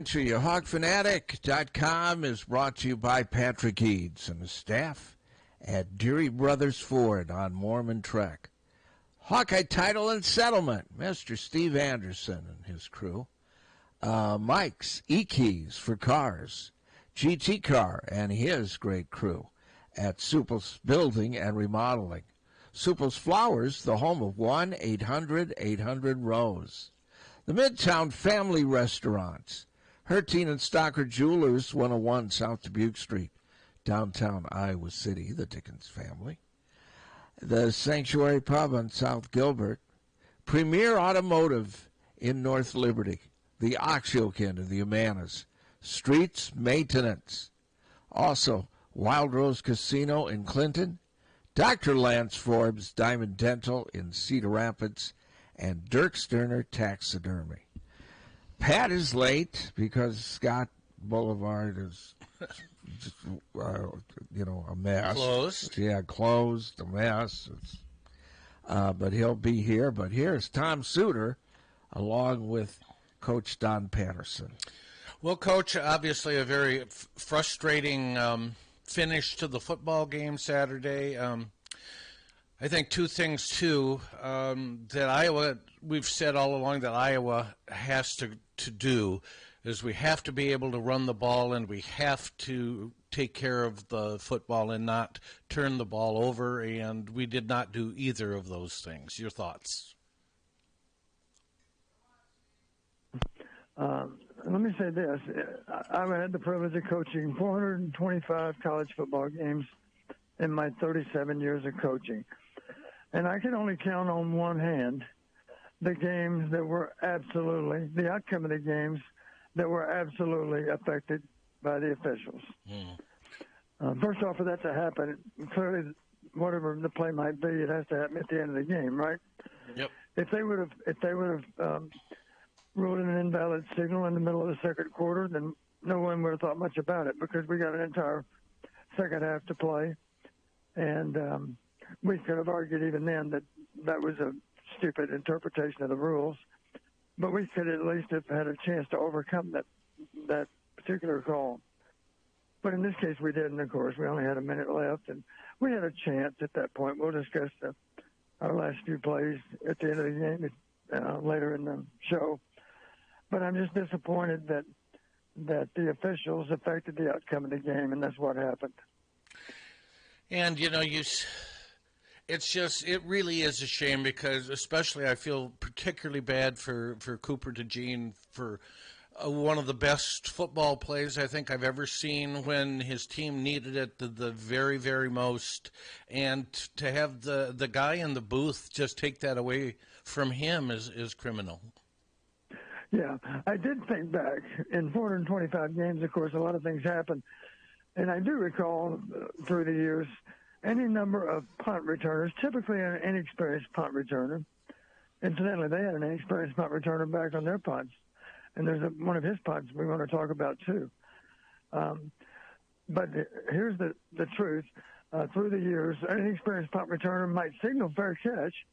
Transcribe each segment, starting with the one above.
To you, HawkFanatic.com is brought to you by Patrick Eads and the staff at Deary Brothers Ford on Mormon Trek. Hawkeye Title and Settlement, Mr. Steve Anderson and his crew. Mike's E-Keys for Cars, GT Car and his great crew at Supple's Building and Remodeling. Supple's Flowers, the home of 1-800-800-ROSE. The Midtown Family Restaurants. Harty and Stocker Jewelers, 101 South Dubuque Street, downtown Iowa City, the Dickens family. The Sanctuary Pub on South Gilbert. Premier Automotive in North Liberty. The Oxyokin and the Humanas. Streets Maintenance. Also, Wild Rose Casino in Clinton. Dr. Lance Forbes Diamond Dental in Cedar Rapids. And Dirk Sterner Taxidermy. Pat is late because Scott Boulevard is, a mess. Closed. Yeah, closed, a mess. But he'll be here. But here's Tom Suter along with Coach Don Patterson. Well, Coach, obviously a very frustrating finish to the football game Saturday. I think two things, too, that Iowa, we've said all along that Iowa has to do is we have to be able to run the ball and we have to take care of the football and not turn the ball over, and we did not do either of those things. Your thoughts? Let me say this. I've had the privilege of coaching 425 college football games in my 37 years of coaching. And I can only count on one hand the games that were absolutely, the outcome of the games that were absolutely affected by the officials. First off, for that to happen, clearly, whatever the play might be, it has to happen at the end of the game, right? Yep. If they would have ruled an invalid signal in the middle of the second quarter, then no one would have thought much about it because we got an entire second half to play, and we could have argued even then that that was a stupid interpretation of the rules, but we could at least have had a chance to overcome that particular call. But in this case, we didn't, of course. We only had a minute left, and we had a chance at that point. We'll discuss our last few plays at the end of the game later in the show. But I'm just disappointed that the officials affected the outcome of the game, and that's what happened. And, it really is a shame because especially I feel particularly bad for Cooper DeJean for one of the best football plays I think I've ever seen when his team needed it the very, very most. And to have the guy in the booth just take that away from him is criminal. Yeah, I did think back. In 425 games, of course, a lot of things happen. And I do recall through the years any number of punt returners, typically an inexperienced punt returner. Incidentally, they had an inexperienced punt returner back on their punts. And there's one of his punts we want to talk about, too. But here's the truth. Through the years, an inexperienced punt returner might signal fair catch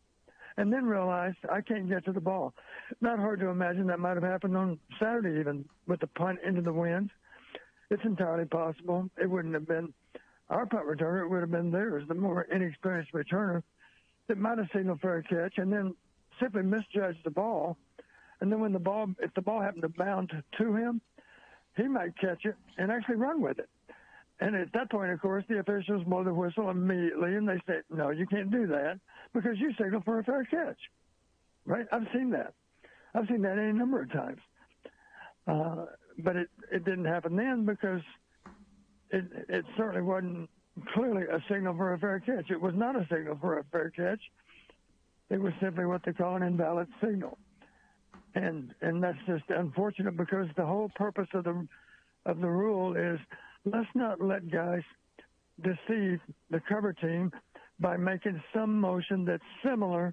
and then realize I can't get to the ball. Not hard to imagine that might have happened on Saturday even with the punt into the wind. It's entirely possible. It wouldn't have been our punt returner. It would have been theirs, the more inexperienced returner that might have signaled fair catch and then simply misjudged the ball. And then if the ball happened to bound to him, he might catch it and actually run with it. And at that point, of course, the officials blow the whistle immediately, and they say, no, you can't do that because you signaled for a fair catch. Right? I've seen that. I've seen that any number of times. But it didn't happen then because it certainly wasn't clearly a signal for a fair catch. It was not a signal for a fair catch. It was simply what they call an invalid signal. And that's just unfortunate because the whole purpose of the rule is let's not let guys deceive the cover team by making some motion that's similar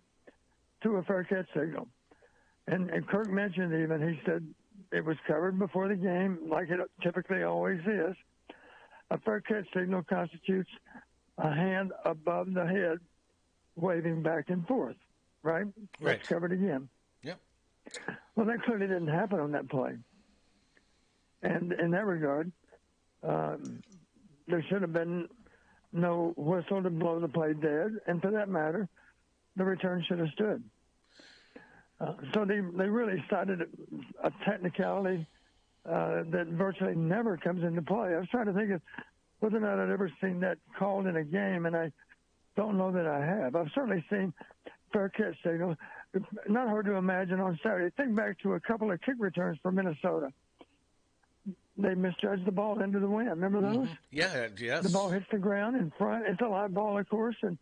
to a fair catch signal. And Kirk mentioned even, he said it was covered before the game like it typically always is. A fair catch signal constitutes a hand above the head waving back and forth, right? Right. That's covered again. Yep. Well, that clearly didn't happen on that play. And in that regard, there should have been no whistle to blow the play dead, and for that matter, the return should have stood. So they really cited a technicality that virtually never comes into play. I was trying to think of whether or not I'd ever seen that called in a game, and I don't know that I have. I've certainly seen fair catch signals. Not hard to imagine on Saturday. Think back to a couple of kick returns for Minnesota. They misjudged the ball into the wind. Remember those? Mm-hmm. Yeah, yes. The ball hits the ground in front. It's a live ball, of course, and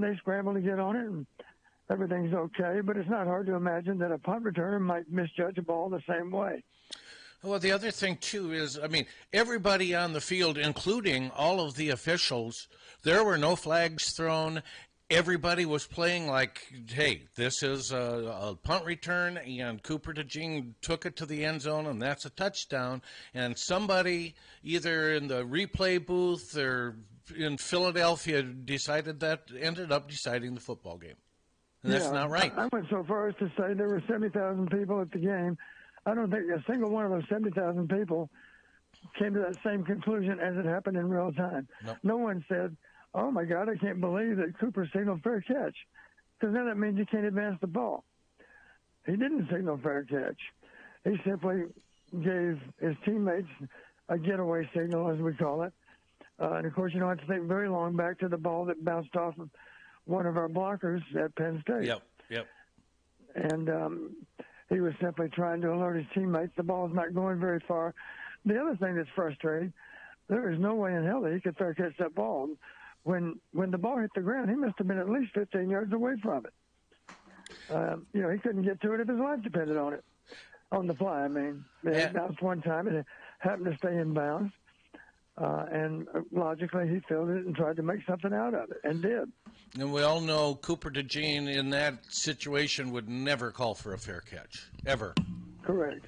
they scramble to get on it, and everything's okay. But it's not hard to imagine that a punt returner might misjudge a ball the same way. Well, the other thing, too, is, I mean, everybody on the field, including all of the officials, there were no flags thrown. Everybody was playing like, hey, this is a punt return, and Cooper DeJean took it to the end zone, and that's a touchdown. And somebody, either in the replay booth or in Philadelphia, ended up deciding the football game. And that's not right. I went so far as to say there were 70,000 people at the game. I don't think a single one of those 70,000 people came to that same conclusion as it happened in real time. Nope. No one said, oh, my God, I can't believe that Cooper signaled fair catch, because then that means you can't advance the ball. He didn't signal fair catch. He simply gave his teammates a getaway signal, as we call it. And, of course, you don't have to think very long back to the ball that bounced off of one of our blockers at Penn State. Yep. And he was simply trying to alert his teammates the ball's not going very far. The other thing that's frustrating, there is no way in hell that he could fair catch that ball. When the ball hit the ground, he must have been at least 15 yards away from it. He couldn't get to it if his life depended on it, on the fly. I mean, it bounced one time and it happened to stay in bounds. And logically, he fielded it and tried to make something out of it, and did. And we all know Cooper DeJean in that situation would never call for a fair catch, ever. Correct.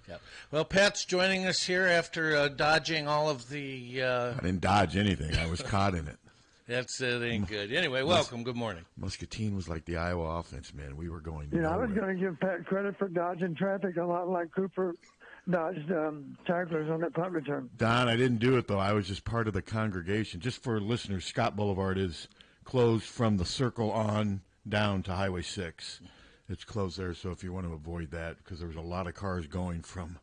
Yeah. Well, Pat's joining us here after dodging all of the... I didn't dodge anything. I was caught in it. That ain't good. Anyway, welcome. Good morning. Muscatine was like the Iowa offense, man. We were going I was going to give Pat credit for dodging traffic a lot like Cooper dodged tacklers on that punt return. Don, I didn't do it, though. I was just part of the congregation. Just for listeners, Scott Boulevard is closed from the Circle on down to Highway 6. It's closed there, so if you want to avoid that, because there was a lot of cars going from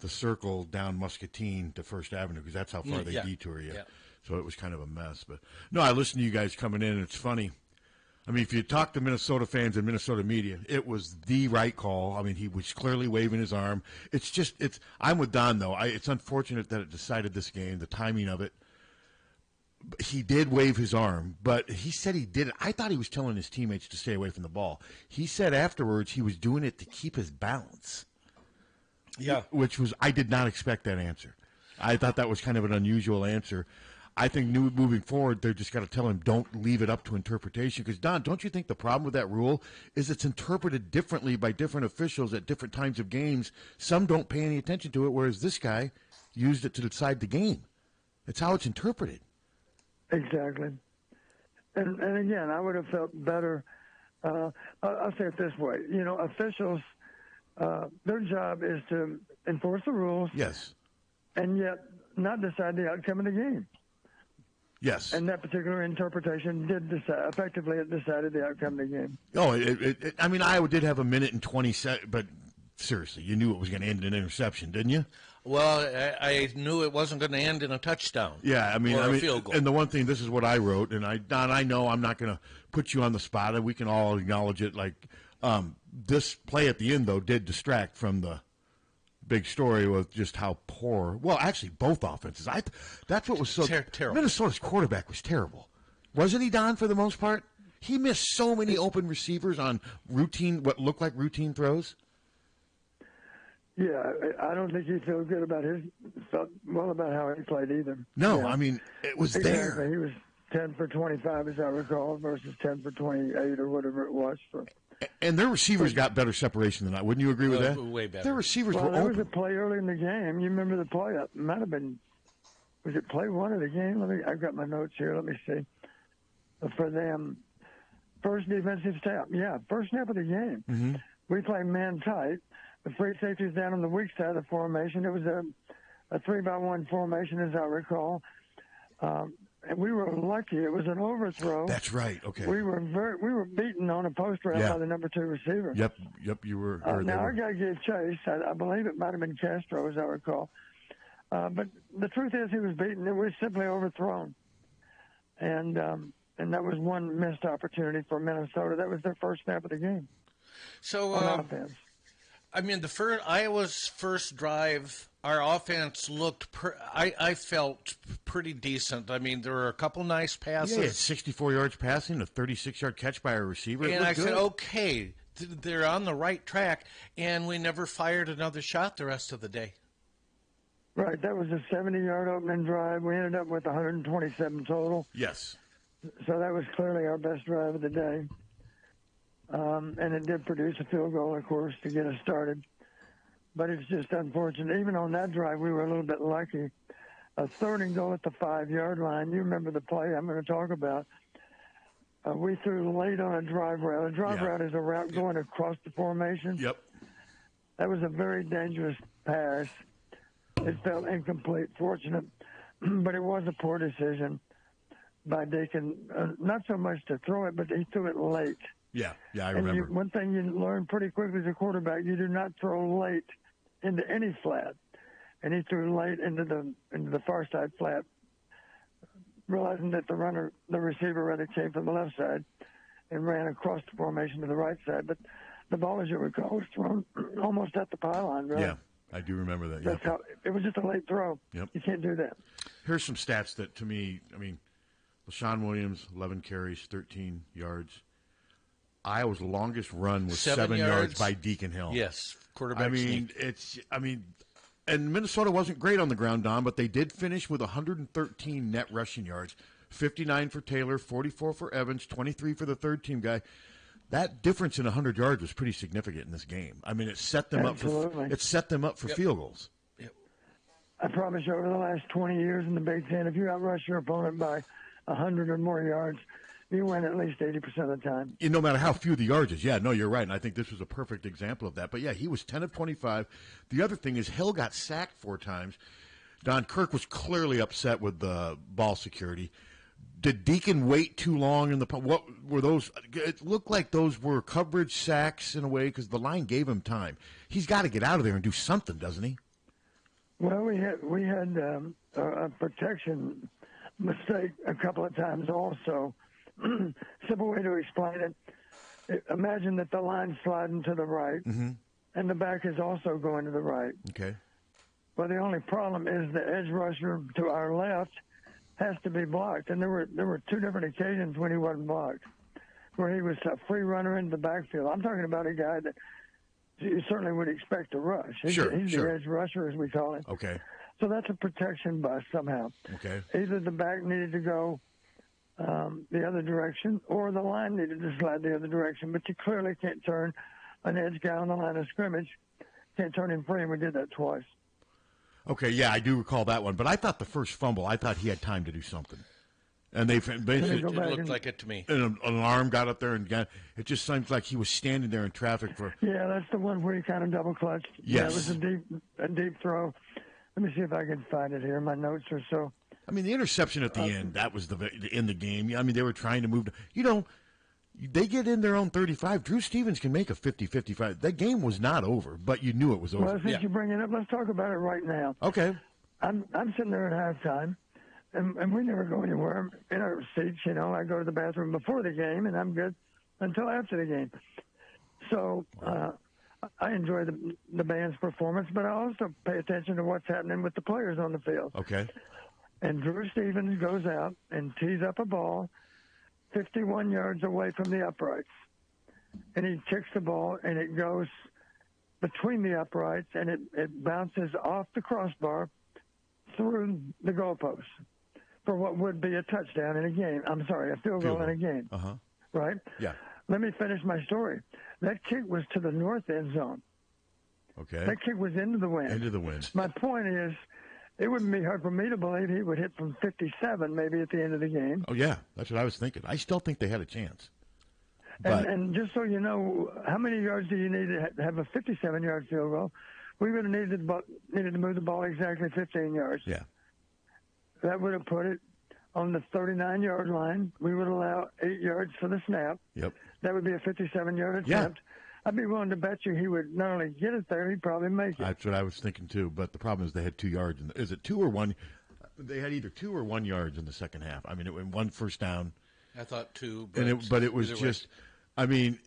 the Circle down Muscatine to First Avenue, because that's how far they detour you. Yeah. So it was kind of a mess. But no, I listened to you guys coming in, and it's funny. I mean, if you talk to Minnesota fans and Minnesota media, it was the right call. I mean, he was clearly waving his arm. I'm with Don, though. It's unfortunate that it decided this game, the timing of it. He did wave his arm, but he said he did it. I thought he was telling his teammates to stay away from the ball. He said afterwards he was doing it to keep his balance. Yeah. I did not expect that answer. I thought that was kind of an unusual answer. I think moving forward, they're just got to tell him don't leave it up to interpretation. Because, Don, don't you think the problem with that rule is it's interpreted differently by different officials at different times of games? Some don't pay any attention to it, whereas this guy used it to decide the game. It's how it's interpreted. Exactly. And again, I would have felt better. I'll say it this way. Officials, their job is to enforce the rules. Yes. And yet not decide the outcome of the game. Yes. And that particular interpretation did effectively it decided the outcome of the game. Oh, I mean, Iowa did have a minute and 20 seconds, but seriously, you knew it was going to end in an interception, didn't you? Well, I knew it wasn't going to end in a touchdown. Yeah, I mean, a field goal. And the one thing, this is what I wrote, and Don, I know I'm not going to put you on the spot, and we can all acknowledge it. Like, this play at the end, though, did distract from the big story with just how poor. Well, actually, both offenses. That's what was so terrible. Minnesota's quarterback was terrible, wasn't he, Don? For the most part, he missed so many open receivers on what looked like routine throws. Yeah, I don't think he felt good about about how he played either. No, yeah. I mean, it was exactly. there. He was 10 for 25, as I recall, versus 10 for 28 or whatever it was. And their receivers got better separation than that. Wouldn't you agree with that? Way better. Their receivers were there open. was a play early in the game. You remember the play? It might have been, was it play one of the game? I've got my notes here. Let me see. For them, first defensive snap. Yeah, first snap of the game. Mm-hmm. We play man tight. The free safety's down on the weak side of the formation. It was a 3-by-1 formation, as I recall. And we were lucky. It was an overthrow. That's right. Okay. We were beaten on a post route by the number 2 receiver. Yep. You were. Now our guy gave chase. I believe it might have been Castro, as I recall. But the truth is, he was beaten. It was simply overthrown, and that was one missed opportunity for Minnesota. That was their first snap of the game. So, on offense. I mean, Iowa's first drive, our offense looked, I felt pretty decent. I mean, there were a couple nice passes. Yeah, 64 yards passing, a 36-yard catch by a receiver. And I said, okay, they're on the right track, and we never fired another shot the rest of the day. Right, that was a 70-yard opening drive. We ended up with 127 total. Yes. So that was clearly our best drive of the day. And it did produce a field goal, of course, to get us started. But it's just unfortunate. Even on that drive, we were a little bit lucky. A 3rd and goal at the 5-yard line. You remember the play I'm going to talk about. We threw late on a drive route. A drive route is a route going across the formation. Yep. That was a very dangerous pass. It felt incomplete, fortunate, but it was a poor decision by Deacon. Not so much to throw it, but he threw it late. Yeah, I remember. One thing you learn pretty quickly as a quarterback, you do not throw late into any flat. And he threw late into the far side flat, realizing that the receiver came from the left side and ran across the formation to the right side. But the ball, as you recall, was thrown almost at the pylon, right? Yeah, I do remember that. That's how it was, just a late throw. Yep. You can't do that. Here's some stats that, to me, LaShawn Williams, 11 carries, 13 yards. Iowa's longest run was 7 yards by Deacon Hill. Yes, quarterback sneak. And Minnesota wasn't great on the ground, Don, but they did finish with 113 net rushing yards, 59 for Taylor, 44 for Evans, 23 for the third-team guy. That difference in 100 yards was pretty significant in this game. I mean, it set them up for field goals. Yep. I promise you, over the last 20 years in the Big Ten, if you outrush your opponent by 100 or more yards, you win at least 80% of the time. No matter how few the yards is. Yeah, no, you're right. And I think this was a perfect example of that. But, yeah, he was 10 of 25. The other thing is Hill got sacked 4 times. Don Kirk was clearly upset with the ball security. Did Deacon wait too long in the – what were those – it looked like those were coverage sacks in a way because the line gave him time. He's got to get out of there and do something, doesn't he? Well, we had a protection mistake a couple of times also. Simple way to explain it. Imagine that the line's sliding to the right, and the back is also going to the right. Okay. Well, the only problem is the edge rusher to our left has to be blocked, and there were 2 different occasions when he wasn't blocked, where he was a free runner into the backfield. I'm talking about a guy that you certainly would expect to rush. He's the edge rusher, as we call him. Okay. So that's a protection bust somehow. Okay. Either the back needed to go the other direction, or the line needed to slide the other direction. But you clearly can't turn an edge guy on the line of scrimmage. Can't turn him free, and we did that twice. Okay, yeah, I do recall that one. But I thought the first fumble, I thought he had time to do something. And they basically it looked like it to me. And an arm got up there, and it just seems like he was standing there in traffic for. Yeah, that's the one where he kind of double clutched. Yes. Yeah, it was a deep throw. Let me see if I can find it here. My notes are so. I mean, the interception at the end, that was in the game. I mean, they were trying to move. They get in their own 35. Drew Stevens can make a 50-55. That game was not over, but you knew it was over. Well, since you bring it up, let's talk about it right now. Okay. I'm sitting there at halftime, and we never go anywhere in our seats. I go to the bathroom before the game, and I'm good until after the game. So I enjoy the band's performance, but I also pay attention to what's happening with the players on the field. Okay. And Drew Stevens goes out and tees up a ball 51 yards away from the uprights. And he kicks the ball, and it goes between the uprights, and it bounces off the crossbar through the goalpost for what would be a touchdown in a game. I'm sorry, a field goal in a game. Uh-huh. Right? Yeah. Let me finish my story. That kick was to the north end zone. Okay. That kick was into the wind. Into the wind. My point is, it wouldn't be hard for me to believe he would hit from 57 maybe at the end of the game. Oh, yeah. That's what I was thinking. I still think they had a chance. And just so you know, how many yards do you need to have a 57-yard field goal? we would have needed to move the ball exactly 15 yards. Yeah. That would have put it on the 39-yard line. We would allow 8 yards for the snap. Yep. That would be a 57-yard attempt. Yeah. I'd be willing to bet you he would not only get it there, he'd probably make it. That's what I was thinking too. But the problem is they had 2 yards. Is it 2 or 1? They had either 2 or 1 yards in the second half. I mean, it went 1 first down. I thought 2. But it was just, I mean,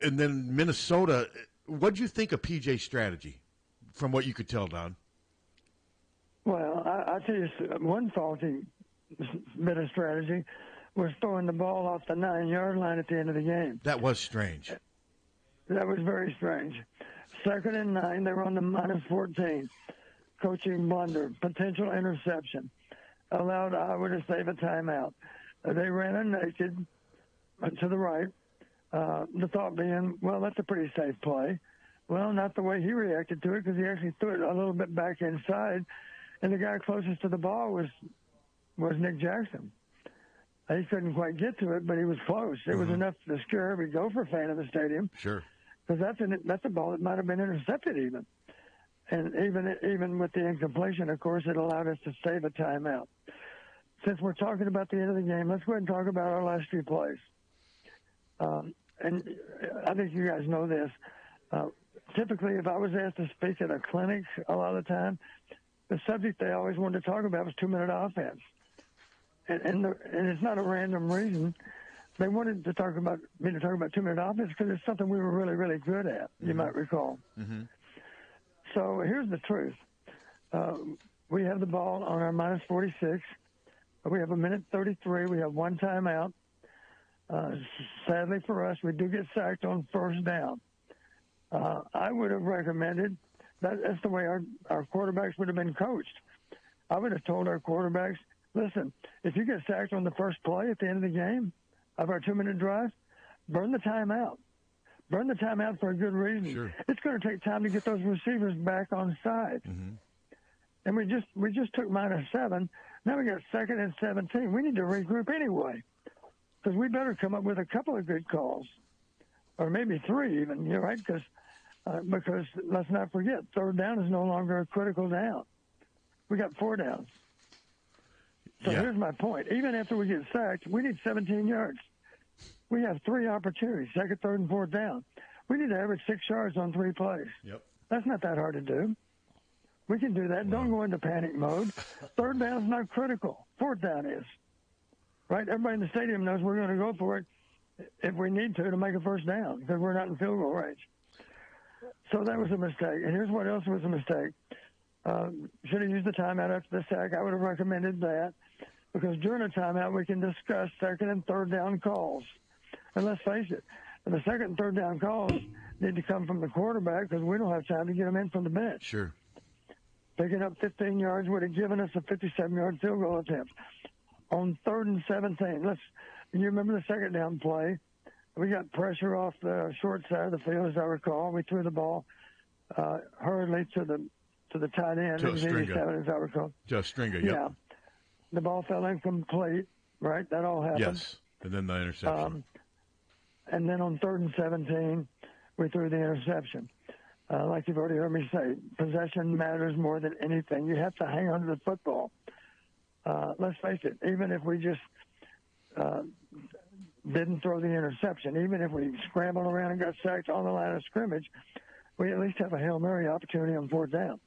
and then Minnesota. What'd you think of PJ's strategy, from what you could tell, Don? Well, I'll tell you one faulty bit of strategy was throwing the ball off the 9-yard line at the end of the game. That was strange. That was very strange. 2nd and 9, they were on the -14. Coaching blunder, potential interception, allowed Iowa to save a timeout. They ran a naked to the right. The thought being, well, that's a pretty safe play. Well, not the way he reacted to it, because he actually threw it a little bit back inside, and the guy closest to the ball was Nick Jackson. He couldn't quite get to it, but he was close. It was enough to scare every Gopher fan in the stadium. Sure. Because that's a ball that might have been intercepted even. And even with the incompletion, of course, it allowed us to save a timeout. Since we're talking about the end of the game, let's go ahead and talk about our last few plays. And I think you guys know this. Typically, if I was asked to speak at a clinic a lot of the time, the subject they always wanted to talk about was 2-minute offense. And it's not a random reason. They wanted me to talk about 2-minute offense because it's something we were really, really good at, you might recall. Mm-hmm. So here's the truth. We have the ball on our -46. We have 1:33. We have 1 timeout. Sadly for us, we do get sacked on first down. I would have recommended that's the way our quarterbacks would have been coached. I would have told our quarterbacks, listen, if you get sacked on the first play at the end of the game of our 2-minute drive, burn the timeout. Burn the timeout for a good reason. Sure. It's going to take time to get those receivers back on side. Mm-hmm. And we just took -7. Now we got 2nd and 17. We need to regroup anyway, because we better come up with a couple of good calls, or maybe 3 even. You're right, because let's not forget, 3rd down is no longer a critical down. We got 4 downs. So here's my point. Even after we get sacked, we need 17 yards. We have 3 opportunities, 2nd, 3rd, and 4th down. We need to average 6 yards on 3 plays. Yep. That's not that hard to do. We can do that. Don't go into panic mode. 3rd down is not critical. 4th down is. Right? Everybody in the stadium knows we're going to go for it if we need to make a first down, because we're not in field goal range. So that was a mistake. And here's what else was a mistake. Should have used the timeout after the sack. I would have recommended that, because during a timeout we can discuss 2nd and 3rd down calls. And let's face it, the 2nd and 3rd down calls need to come from the quarterback, because we don't have time to get them in from the bench. Sure. Picking up 15 yards would have given us a 57-yard field goal attempt. On 3rd and 17, you remember the 2nd down play? We got pressure off the short side of the field, as I recall. We threw the ball hurriedly to the tight end. To Stringa, as I recall. Just Stringa, yep. Yeah. The ball fell incomplete, right? That all happened. Yes, and then the interception. And then on 3rd and 17, we threw the interception. Like you've already heard me say, possession matters more than anything. You have to hang on to the football. Let's face it, even if we just didn't throw the interception, even if we scrambled around and got sacked on the line of scrimmage, we at least have a Hail Mary opportunity on 4th down.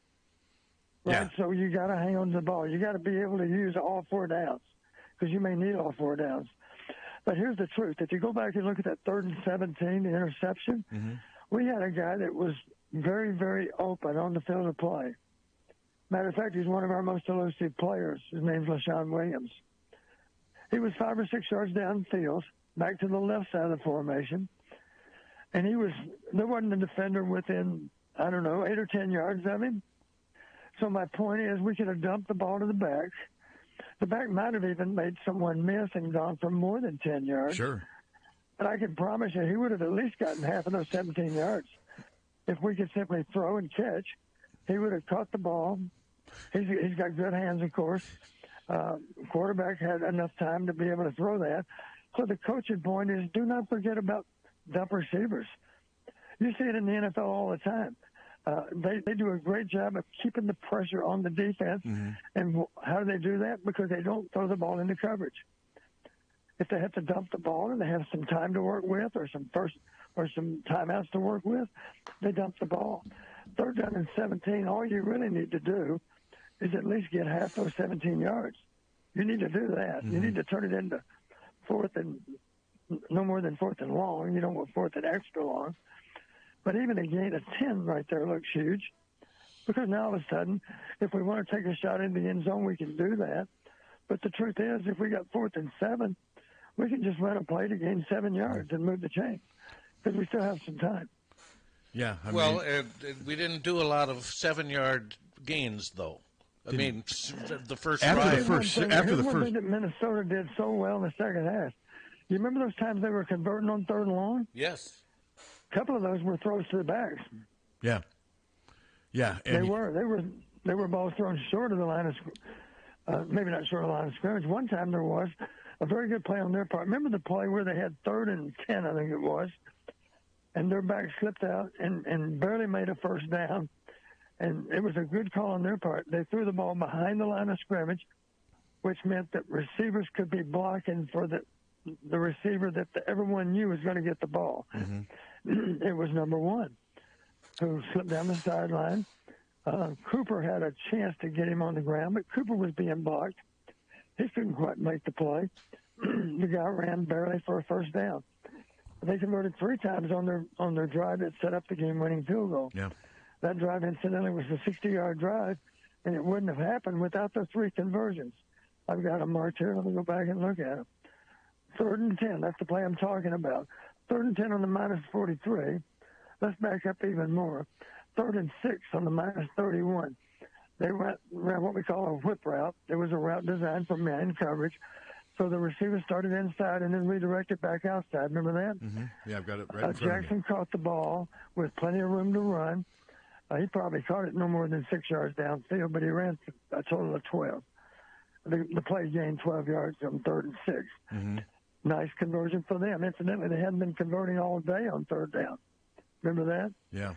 Right? Yeah. So you got to hang on to the ball. You got to be able to use all 4 downs, because you may need all 4 downs. But here's the truth. If you go back and look at that 3rd and 17, the interception, we had a guy that was very, very open on the field of play. Matter of fact, he's one of our most elusive players. His name's LaShawn Williams. He was 5 or 6 yards downfield, back to the left side of the formation, and there wasn't a defender within, 8 or 10 yards of him. So my point is, we could have dumped the ball to the back. The back might have even made someone miss and gone for more than 10 yards. Sure. But I can promise you he would have at least gotten half of those 17 yards. If we could simply throw and catch, he would have caught the ball. He's got good hands, of course. Quarterback had enough time to be able to throw that. So the coaching point is, do not forget about dump receivers. You see it in the NFL all the time. They do a great job of keeping the pressure on the defense. Mm-hmm. And how do they do that? Because they don't throw the ball into coverage. If they have to dump the ball and they have some time to work with or some timeouts to work with, they dump the ball. 3rd down and 17, all you really need to do is at least get half those 17 yards. You need to do that. Mm-hmm. You need to turn it into 4th and no more than 4th and long. You don't want 4th and extra long. But even a gain of 10 right there looks huge, because now all of a sudden, if we want to take a shot in the end zone, we can do that. But the truth is, if we got 4th and 7, we can just run a play to gain 7 yards and move the chain, because we still have some time. Yeah. We didn't do a lot of 7-yard gains, though. I mean, the first after drive. the One first thing that Minnesota did so well in the second half. You remember those times they were converting on 3rd and long? Yes. A couple of those were throws to the backs. Yeah. Yeah. They were balls thrown short of the line of maybe not short of the line of scrimmage. One time there was a very good play on their part. Remember the play where they had 3rd and 10, I think it was, and their back slipped out and barely made a first down. And it was a good call on their part. They threw the ball behind the line of scrimmage, which meant that receivers could be blocking for the receiver that everyone knew was going to get the ball. Mm-hmm. It was number 1 who slipped down the sideline. Cooper had a chance to get him on the ground, but Cooper was being blocked. He couldn't quite make the play. The guy ran barely for a first down. They converted 3 times on their drive that set up the game-winning field goal. Yeah. That drive, incidentally, was a 60-yard drive, and it wouldn't have happened without the 3 conversions. I've got them marked here. Let me go back and look at them. 3rd and 10, that's the play I'm talking about. 3rd and 10 on the minus 43. Let's back up even more. 3rd and 6 on the minus 31. They ran what we call a whip route. It was a route designed for man coverage. So the receiver started inside and then redirected back outside. Remember that? Mm-hmm. Yeah, I've got it right in front of me. Jackson caught the ball with plenty of room to run. He probably caught it no more than 6 yards downfield, but he ran a total of 12. The play gained 12 yards on 3rd and 6. Mm-hmm. Nice conversion for them. Incidentally, they hadn't been converting all day on 3rd down. Remember that? Yeah.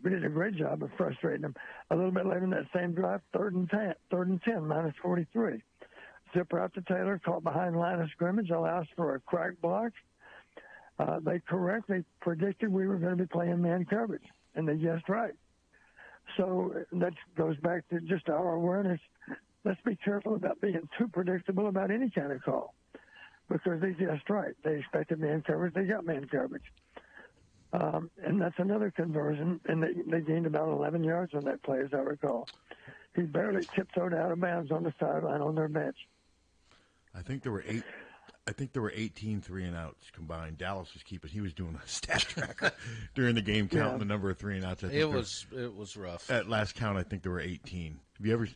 We did a great job of frustrating them. A little bit later in that same drive, 3rd and 10, minus 43. Zip route to Taylor, caught behind line of scrimmage, allows for a crack block. They correctly predicted we were going to be playing man coverage, and they guessed right. So that goes back to just our awareness. Let's be careful about being too predictable about any kind of call, because they guessed right. They expected man coverage. They got man coverage. And that's another conversion, and they gained about 11 yards on that play, as I recall. He barely tiptoed out of bounds on the sideline on their bench. I think there were 18 3-and-outs combined. Dallas was keeping. He was doing a stat tracker during the game, counting the number of 3-and-outs. It was rough. At last count, I think there were 18. Have you ever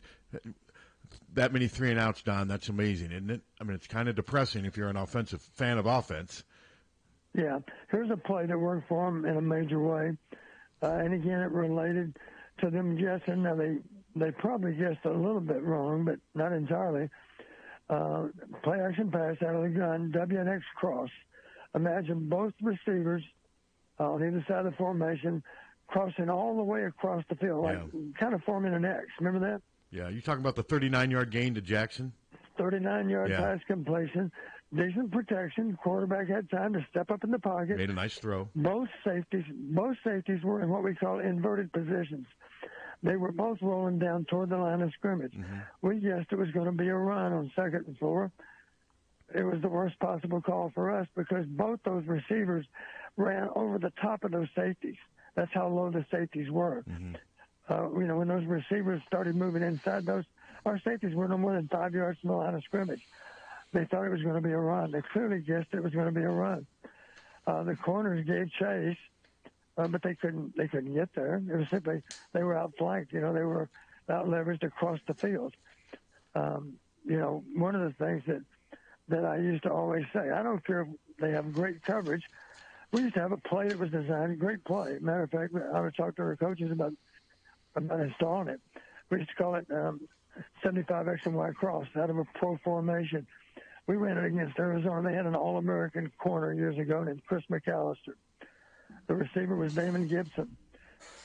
that many 3-and-outs, Don? That's amazing, isn't it? I mean, it's kind of depressing if you're an offensive fan of offense. Yeah, here's a play that worked for them in a major way, and again, it related to them guessing. Now they probably guessed a little bit wrong, but not entirely. Play action pass out of the gun, WNX cross. Imagine both receivers on either side of the formation crossing all the way across the field, like kind of forming an X. Remember that? Yeah, you talking about the 39-yard gain to Jackson? 39-yard pass completion. Decent protection. Quarterback had time to step up in the pocket. Made a nice throw. Both safeties were in what we call inverted positions. They were both rolling down toward the line of scrimmage. Mm-hmm. We guessed it was going to be a run on 2nd and 4. It was the worst possible call for us because both those receivers ran over the top of those safeties. That's how low the safeties were. Mm-hmm. When those receivers started moving inside, our safeties were no more than 5 yards from the line of scrimmage. They thought it was going to be a run. They clearly guessed it was going to be a run. The corners gave chase. But they couldn't get there. It was simply they were outflanked. They were out leveraged across the field. One of the things that I used to always say, I don't care if they have great coverage. We used to have a play that was designed, great play. Matter of fact, I would talk to our coaches about installing it. We used to call it 75 X and Y cross out of a pro formation. We ran it against Arizona. They had an All-American corner years ago named Chris McAllister. The receiver was Damon Gibson.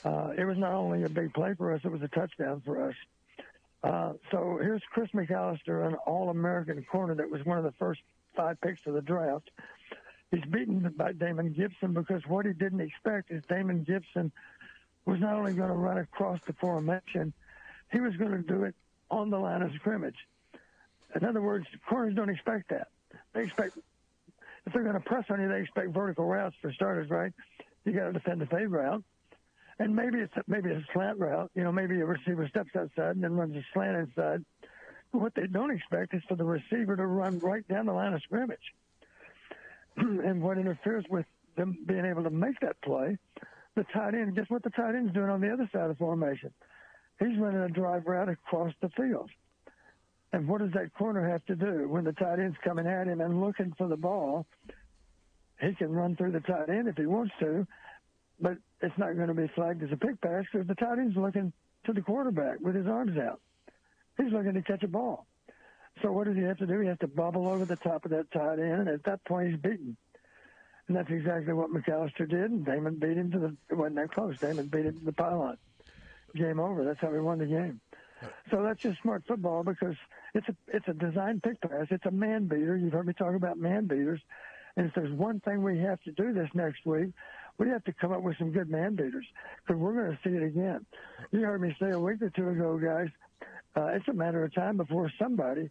It was not only a big play for us, it was a touchdown for us. So here's Chris McAllister, an All-American corner that was one of the first 5 picks of the draft. He's beaten by Damon Gibson because what he didn't expect is Damon Gibson was not only going to run across the formation, he was going to do it on the line of scrimmage. In other words, corners don't expect that. They expect, if they're going to press on you, they expect vertical routes for starters, right? You got to defend the fade route. And maybe it's a slant route. Maybe a receiver steps outside and then runs a slant inside. But what they don't expect is for the receiver to run right down the line of scrimmage. And what interferes with them being able to make that play, the tight end, guess what the tight end's doing on the other side of the formation? He's running a drive route across the field. And what does that corner have to do? When the tight end's coming at him and looking for the ball, he can run through the tight end if he wants to, but it's not going to be flagged as a pick pass because the tight end's looking to the quarterback with his arms out. He's looking to catch a ball. So what does he have to do? He has to bobble over the top of that tight end, and at that point he's beaten. And that's exactly what McAllister did, and Damon beat him it wasn't that close. Damon beat him to the pylon. Game over. That's how we won the game. So that's just smart football because it's a design pick pass. It's a man beater. You've heard me talk about man beaters. And if there's one thing we have to do this next week, we have to come up with some good man beaters because we're going to see it again. You heard me say a week or two ago, guys, it's a matter of time before somebody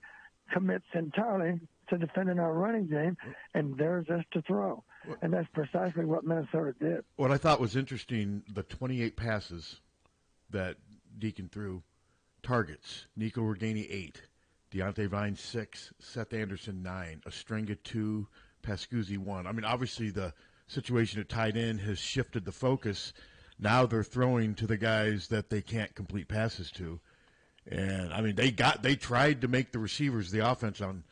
commits entirely to defending our running game and dares us to throw. And that's precisely what Minnesota did. What I thought was interesting, the 28 passes that Deacon threw, targets, Nico Reganey 8, Deontay Vine 6, Seth Anderson 9, Ostrenga 2, Pascuzzi 1. I mean, obviously the situation at tight end has shifted the focus. Now they're throwing to the guys that they can't complete passes to. And, I mean, they tried to make the receivers the offense on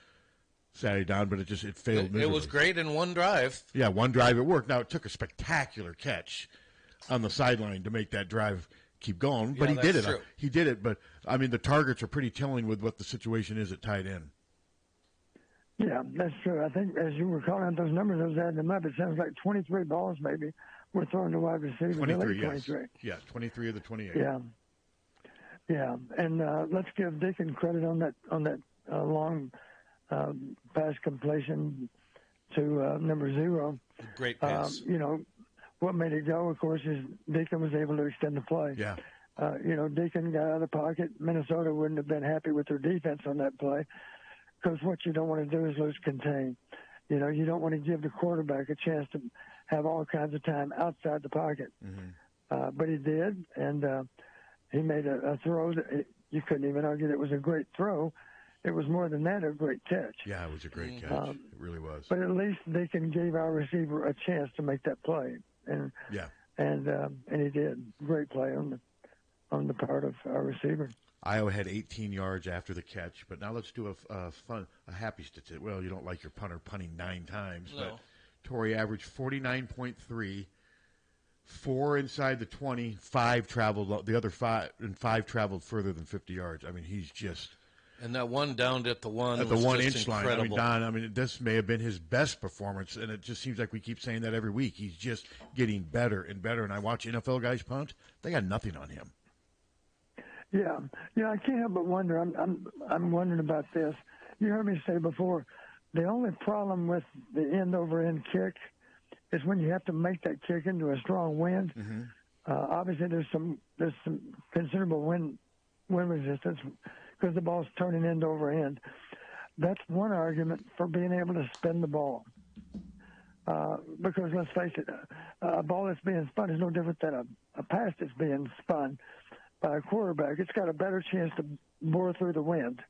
Saturday down, but it failed miserably. It was great in one drive. Yeah, one drive it worked. Now, it took a spectacular catch on the sideline to make that drive keep going, but he did it. True. He did it, but, I mean, the targets are pretty telling with what the situation is at tight end. Yeah, that's true. I think as you were calling out those numbers, I was adding them up. It sounds like 23 balls maybe were thrown to wide receivers. 23, yes. 23. Yeah, 23 of the 28. Yeah. Yeah, and let's give Deacon credit on that long pass completion to number 0. Great pass. What made it go, of course, is Deacon was able to extend the play. Yeah. Deacon got out of the pocket. Minnesota wouldn't have been happy with their defense on that play because what you don't want to do is lose contain. You don't want to give the quarterback a chance to have all kinds of time outside the pocket. Mm-hmm. But he did, and he made a throw that you couldn't even argue that it was a great throw. It was more than that, a great catch. Yeah, it was a great catch. It really was. But at least Deacon gave our receiver a chance to make that play, and he did. Great play on the part of our receiver. Iowa had 18 yards after the catch, but now let's do a happy statistic. Well, you don't like your punter punting 9 times, but Torrey averaged 49.3. 4 inside the 20, 5 traveled, the other 5 traveled further than 50 yards. I mean, he's just. And that one down at the 1-inch line. I mean, incredible. Don, this may have been his best performance, and it just seems like we keep saying that every week. He's just getting better and better. And I watch NFL guys punt; they got nothing on him. Yeah, I can't help but wonder. I'm wondering about this. You heard me say before, the only problem with the end-over-end kick is when you have to make that kick into a strong wind. Mm-hmm. Obviously, there's some considerable wind resistance because the ball's turning end over end. That's one argument for being able to spin the ball. Because let's face it, a ball that's being spun is no different than a pass that's being spun by a quarterback. It's got a better chance to bore through the wind,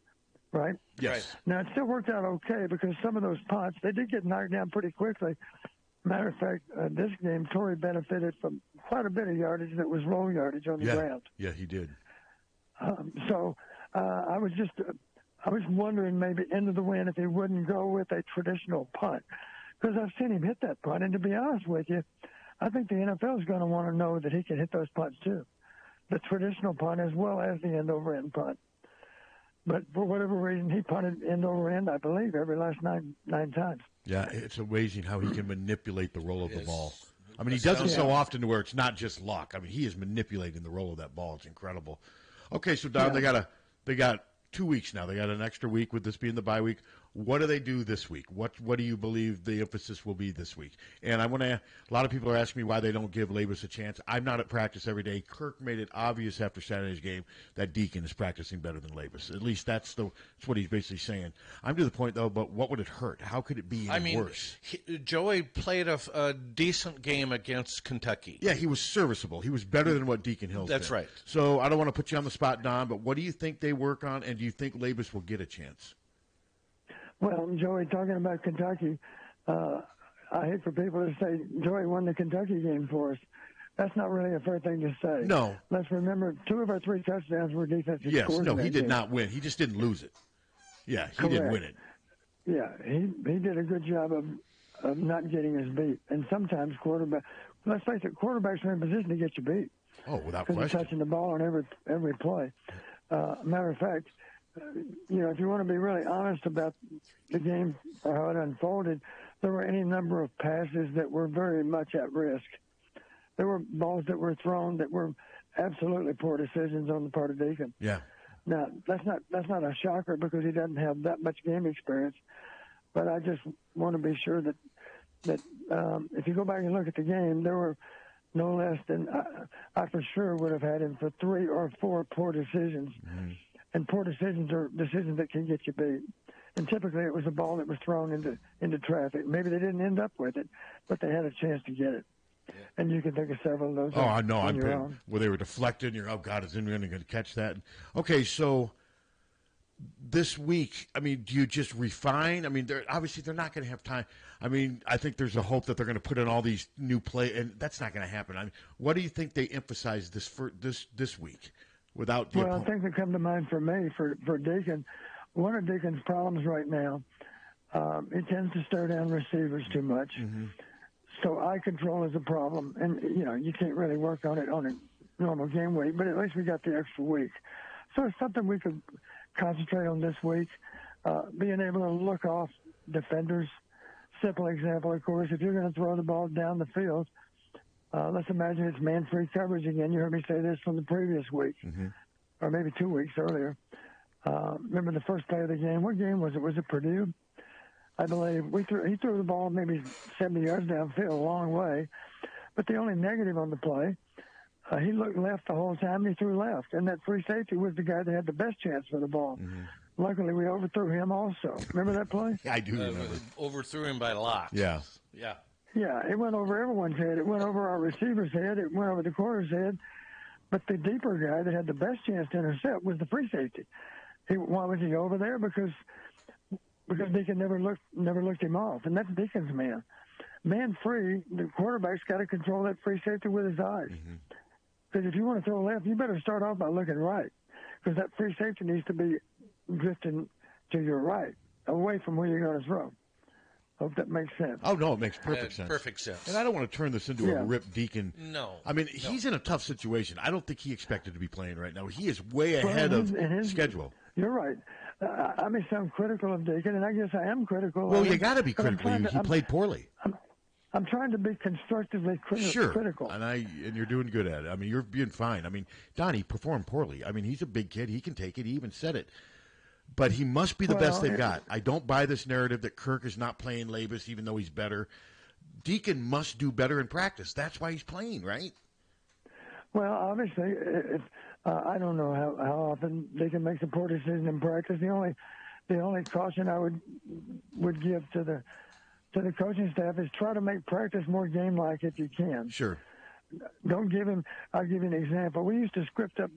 right? Yes. Now, it still worked out okay because some of those punts, they did get knocked down pretty quickly. Matter of fact, this game, Torrey benefited from quite a bit of yardage that was roll yardage on the ground. Yeah, he did. So I was wondering maybe into the wind if he wouldn't go with a traditional punt because I've seen him hit that punt. And to be honest with you, I think the NFL is going to want to know that he can hit those punts too, the traditional punt as well as the end-over-end punt. But for whatever reason, he punted end-over-end, I believe, every last nine times. Yeah, it's amazing how he can manipulate the roll of the ball. I mean, he does it so often to where it's not just luck. I mean, he is manipulating the roll of that ball. It's incredible. Okay, so Don, they got 2 weeks now. They got an extra week with this being the bye week. What do they do this week? What do you believe the emphasis will be this week? And I want to. A lot of people are asking me why they don't give Labus a chance. I'm not at practice every day. Kirk made it obvious after Saturday's game that Deacon is practicing better than Labus. At least that's what he's basically saying. I'm to the point though. But what would it hurt? How could it be any worse? Joey played a decent game against Kentucky. Yeah, he was serviceable. He was better than what Deacon Hill's That's did. right. So I don't want to put you on the spot, Don, but what do you think they work on, and do you think Labus will get a chance? Well, Joey, talking about Kentucky, I hate for people to say Joey won the Kentucky game for us. That's not really a fair thing to say. No. Let's remember 2 of our 3 touchdowns were defensive scores. Yes, no, he did game. not win. He just didn't lose it. Yeah, he Correct. didn't win it. Yeah, he did a good job of not getting us beat. And sometimes let's face it, quarterbacks are in position to get you beat. Oh, without question. Because you're touching the ball on every play. Matter of fact, if you want to be really honest about the game or how it unfolded, there were any number of passes that were very much at risk. There were balls that were thrown that were absolutely poor decisions on the part of Deacon. Yeah. Now, that's not a shocker because he doesn't have that much game experience. But I just want to be sure that if you go back and look at the game, there were no less than I for sure would have had him for 3 or 4 poor decisions. Mm-hmm. And poor decisions are decisions that can get you beat. And typically it was a ball that was thrown into traffic. Maybe they didn't end up with it, but they had a chance to get it. Yeah. And you can think of several of those. Oh, I know. On your own. Where they were deflected, and oh, God, is anyone going to catch that? Okay, so this week, I mean, do you just refine? I mean, obviously they're not going to have time. I mean, I think there's a hope that they're going to put in all these new play, and that's not going to happen. I mean, what do you think they emphasize this week? Things that come to mind for me, for Deacon, one of Deacon's problems right now, he tends to stare down receivers too much. Mm-hmm. So eye control is a problem. And, you can't really work on it on a normal game week, but at least we got the extra week. So it's something we could concentrate on this week, being able to look off defenders. Simple example, of course, if you're going to throw the ball down the field, let's imagine it's man-free coverage again. You heard me say this from the previous week, mm-hmm. or maybe 2 weeks earlier. Remember the first play of the game? What game was it? Was it Purdue? I believe he threw the ball maybe 70 yards downfield, a long way. But the only negative on the play, he looked left the whole time, and he threw left. And that free safety was the guy that had the best chance for the ball. Mm-hmm. Luckily, we overthrew him also. Remember that play? Yeah, I do remember. Overthrew him by a lot. Yeah. Yeah. Yeah, it went over everyone's head. It went over our receiver's head. It went over the corner's head. But the deeper guy that had the best chance to intercept was the free safety. Why was he over there? Because Deacon never looked him off, and that's Deacon's man. Man free, the quarterback's got to control that free safety with his eyes. Because if you want to throw left, you better start off by looking right, because that free safety needs to be drifting to your right, away from where you're going to throw. Hope that makes sense. Oh, no, it makes perfect sense. Perfect sense. And I don't want to turn this into a Rip Deacon. No. I mean, he's in a tough situation. I don't think he expected to be playing right now. He is way ahead of his schedule. You're right. I may sound critical of Deacon, and I guess I am critical. Well, you got to be critical. He played poorly. I'm trying to be constructively critical. And you're doing good at it. I mean, you're being fine. I mean, Donnie performed poorly. I mean, he's a big kid. He can take it. He even said it. But he must be the best they've got. I don't buy this narrative that Kirk is not playing Labus, even though he's better. Deacon must do better in practice. That's why he's playing, right? Well, obviously, I don't know how often Deacon makes a poor decision in practice. The only caution I would give to the coaching staff is try to make practice more game-like if you can. Sure. Don't give him. I'll give you an example. We used to script up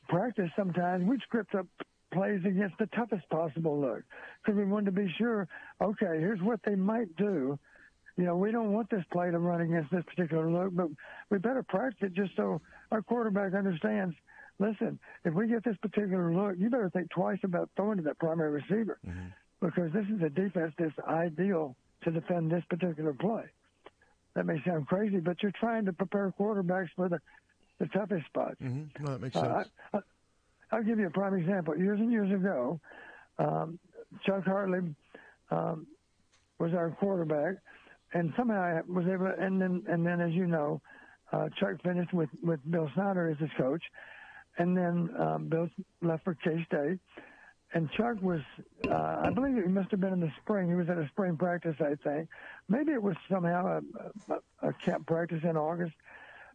practice sometimes. We'd script up plays against the toughest possible look because we wanted to be sure, okay, here's what they might do. We don't want this play to run against this particular look, but we better practice it just so our quarterback understands, listen, if we get this particular look, you better think twice about throwing to that primary receiver because this is a defense that's ideal to defend this particular play. That may sound crazy, but you're trying to prepare quarterbacks for the toughest spots. Mm-hmm. No, that makes sense. I'll give you a prime example. Years and years ago, Chuck Hartley was our quarterback, and somehow I was able to, and then as you know, Chuck finished with Bill Snyder as his coach, and then Bill left for K-State, and Chuck was, I believe he must have been in the spring. He was at a spring practice, I think. Maybe it was somehow a camp practice in August,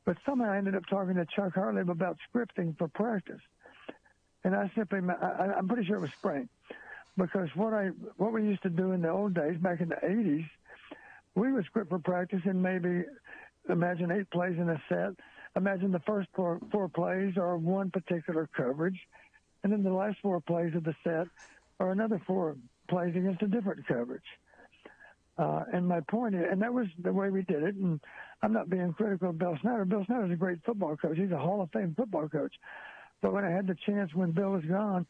but somehow I ended up talking to Chuck Hartley about scripting for practice, and I'm pretty sure it was spring, because what we used to do in the old days, back in the 80s, we would script for practice and maybe imagine 8 plays in a set. Imagine the first four plays are one particular coverage, and then the last 4 plays of the set are another 4 plays against a different coverage. And my point is, and that was the way we did it, and I'm not being critical of Bill Snyder. Bill Snyder's a great football coach. He's a Hall of Fame football coach. But when I had the chance when Bill was gone,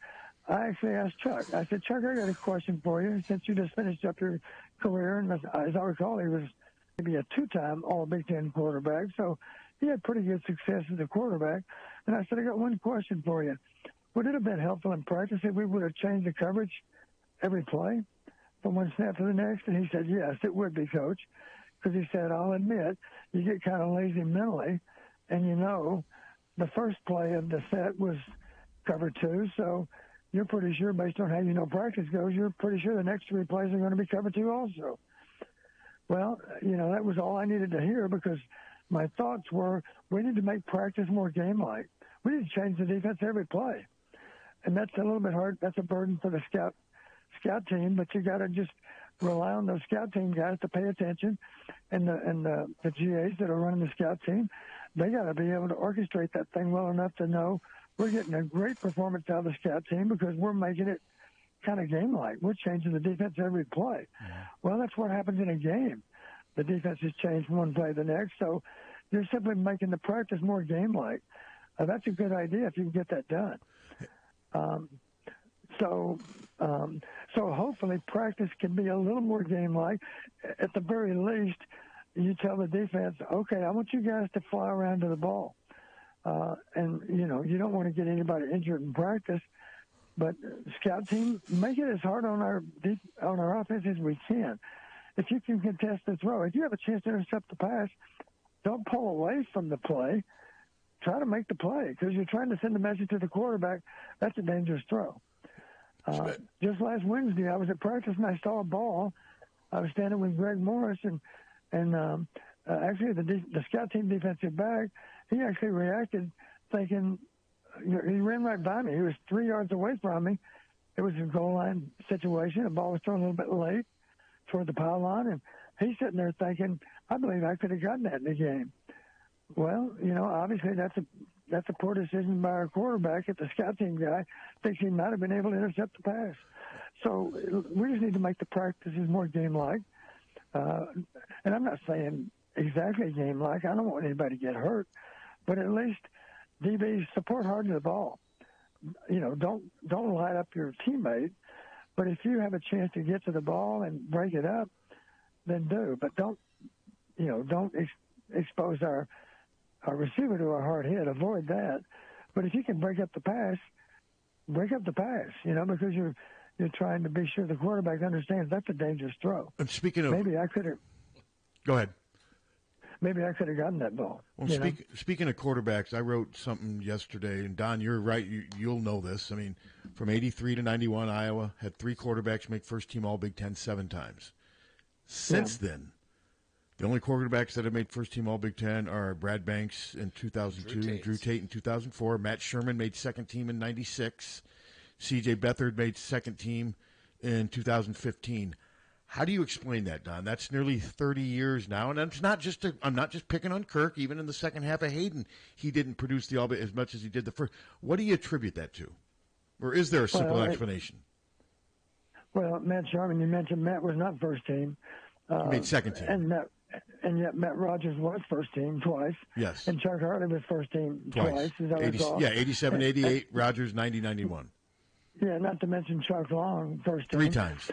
I actually asked Chuck. I said, Chuck, I got a question for you. Since you just finished up your career, and as I recall, he was maybe a 2-time All-Big Ten quarterback, so he had pretty good success as a quarterback. And I said, I got one question for you. Would it have been helpful in practice if we would have changed the coverage every play from one snap to the next? And he said, yes, it would be, Coach, because he said, I'll admit, you get kind of lazy mentally, and you know the first play of the set was cover 2, so you're pretty sure, based on how you know practice goes, you're pretty sure the next 3 plays are going to be cover 2 also. Well, you know, that was all I needed to hear, because my thoughts were, we need to make practice more game-like. We need to change the defense every play. And that's a little bit hard. That's a burden for the scout team, but you got to just rely on those scout team guys to pay attention, and the GAs that are running the scout team, they got to be able to orchestrate that thing well enough to know we're getting a great performance out of the scout team because we're making it kind of game-like. We're changing the defense every play. Yeah. Well, that's what happens in a game. The defense has changed one play the next, so you're simply making the practice more game-like. That's a good idea if you can get that done. So hopefully practice can be a little more game-like. At the very least, you tell the defense, okay, I want you guys to fly around to the ball. And, you know, you don't want to get anybody injured in practice, but scout team, make it as hard on our offense as we can. If you can contest the throw, if you have a chance to intercept the pass, don't pull away from the play. Try to make the play, because you're trying to send a message to the quarterback. That's a dangerous throw. Just last Wednesday, I was at practice and I saw a ball. I was standing with Greg Morris, and actually the scout team defensive back, he actually reacted thinking, he ran right by me. He was 3 yards away from me. It was a goal line situation. The ball was thrown a little bit late toward the pylon, and he's sitting there thinking, I believe I could have gotten that in the game. Well, you know, obviously that's a poor decision by our quarterback. If the scout team guy thinks he might have been able to intercept the pass. So we just need to make the practices more game-like. And I'm not saying exactly game-like. I don't want anybody to get hurt. But at least DBs support hard to the ball. You know, don't light up your teammate. But if you have a chance to get to the ball and break it up, then do. But don't expose our receiver to a hard hit. Avoid that. But if you can break up the pass, you know, because you're trying to be sure the quarterback understands that's a dangerous throw. And speaking of... Maybe I could have... Go ahead. Maybe I could have gotten that ball. Well, speaking of quarterbacks, I wrote something yesterday, and Don, you're right. You'll know this. I mean, from 83 to 91, Iowa had 3 quarterbacks make first-team All-Big Ten 7 times. Since then, the only quarterbacks that have made first-team All-Big Ten are Brad Banks in 2002, Drew Tate in 2004, Matt Sherman made second-team in 96, C.J. Beathard made second-team in 2015. How do you explain that, Don? That's nearly 30 years now, and it's not just I'm not just picking on Kirk. Even in the second half of Hayden, he didn't produce the All-Big as much as he did the first. What do you attribute that to? Or is there a simple explanation? Well, Matt Sherman, you mentioned Matt was not first team. He made second team. And yet Matt Rogers was first team twice. Yes. And Chuck Harty was first team twice. As I recall. Yeah, 87, 88, Rogers, 90, 91. Yeah, not to mention Chuck Long, first team. 3 times.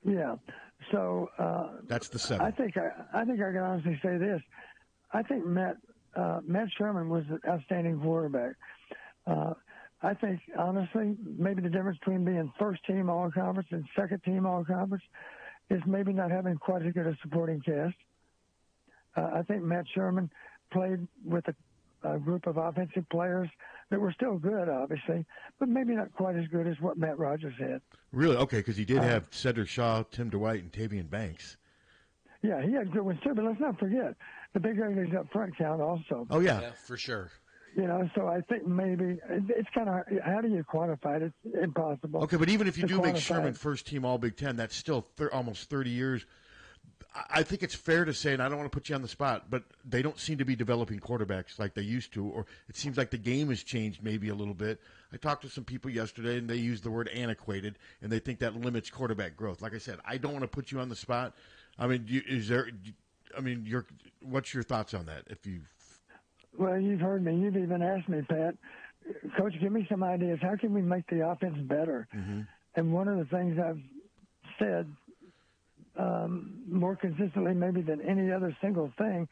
Yeah. So that's the 7. I think I can honestly say this. I think Matt Sherman was an outstanding quarterback. I think, honestly, maybe the difference between being first-team All-Conference and second-team All-Conference is maybe not having quite as good a supporting cast. I think Matt Sherman played with a group of offensive players that were still good, obviously, but maybe not quite as good as what Matt Rogers had. Really? Okay, because he did have Cedric Shaw, Tim DeWitt, and Tavian Banks. Yeah, he had good ones too, but let's not forget the big guys up front count also. Oh, yeah. Yeah, for sure. So I think maybe it's kind of, how do you quantify it? It's impossible. Okay, but even if you do make quantify Sherman first team All Big Ten, that's still almost 30 years. I think it's fair to say, and I don't want to put you on the spot, but they don't seem to be developing quarterbacks like they used to, or it seems like the game has changed maybe a little bit. I talked to some people yesterday, and they used the word antiquated, and they think that limits quarterback growth. Like I said, I don't want to put you on the spot. I mean, what's your thoughts on that? Well, you've heard me. You've even asked me, Pat, Coach, give me some ideas. How can we make the offense better? Mm-hmm. And one of the things I've said more consistently maybe than any other single thing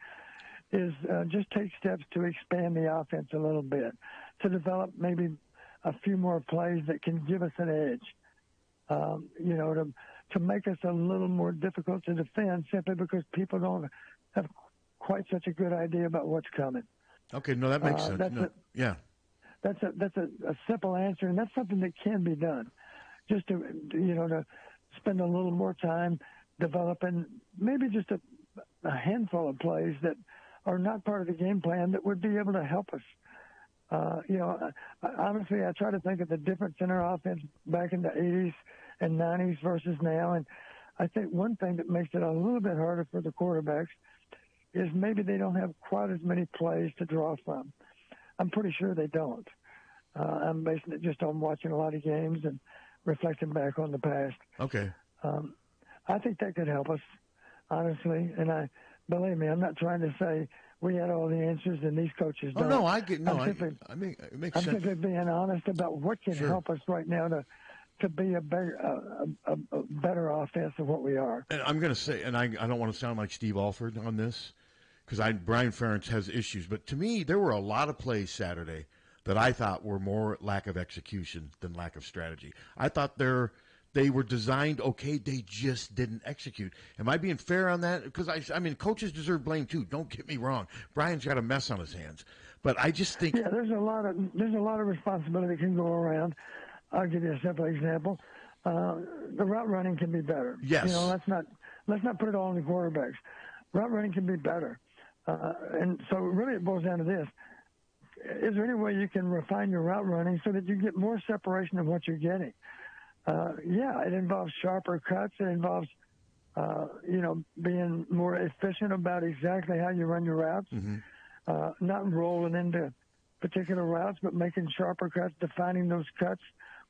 is just take steps to expand the offense a little bit, to develop maybe a few more plays that can give us an edge, to make us a little more difficult to defend simply because people don't have quite such a good idea about what's coming. Okay, no, that makes sense. Yeah. That's a simple answer, and that's something that can be done. Just to spend a little more time developing maybe just a handful of plays that are not part of the game plan that would be able to help us. Honestly, I try to think of the difference in our offense back in the 80s and 90s versus now, and I think one thing that makes it a little bit harder for the quarterbacks is maybe they don't have quite as many plays to draw from. I'm pretty sure they don't. I'm basing it just on watching a lot of games and reflecting back on the past. Okay. I think that could help us, honestly. And believe me, I'm not trying to say we had all the answers and these coaches don't. Oh, no, I get, no, it makes I'm sense. simply being honest about what can help us right now to be a better offense than what we are. And I'm going to say, and I don't want to sound like Steve Alford on this, because Brian Ferentz has issues, but to me, there were a lot of plays Saturday that I thought were more lack of execution than lack of strategy. I thought they were designed okay, they just didn't execute. Am I being fair on that? Because I mean, coaches deserve blame too. Don't get me wrong. Brian's got a mess on his hands, but I just think there's a lot of responsibility can go around. I'll give you a simple example. The route running can be better. Yes. Let's not put it all on the quarterbacks. Route running can be better, and so really it boils down to this. Is there any way you can refine your route running so that you get more separation of what you're getting? It involves sharper cuts. It involves, being more efficient about exactly how you run your routes, not rolling into particular routes, but making sharper cuts, defining those cuts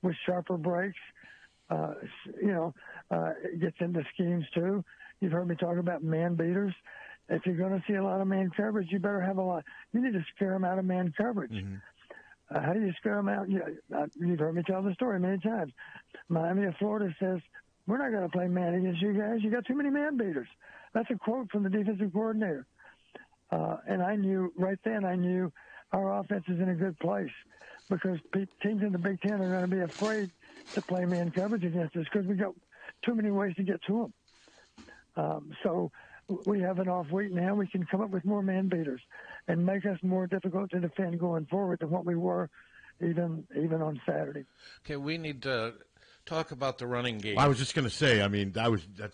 with sharper breaks. It gets into schemes too. You've heard me talk about man beaters. If you're going to see a lot of man coverage, you better have a lot. You need to scare them out of man coverage. How do you scare them out? You've heard me tell the story many times. Miami of Florida says, we're not going to play man against you guys. You got too many man beaters. That's a quote from the defensive coordinator. And I knew our offense is in a good place because teams in the Big Ten are going to be afraid to play man coverage against us because we got too many ways to get to them. So we have an off week now. We can come up with more man beaters and make us more difficult to defend going forward than what we were even on Saturday. Okay, we need to talk about the running game. I was just going to say,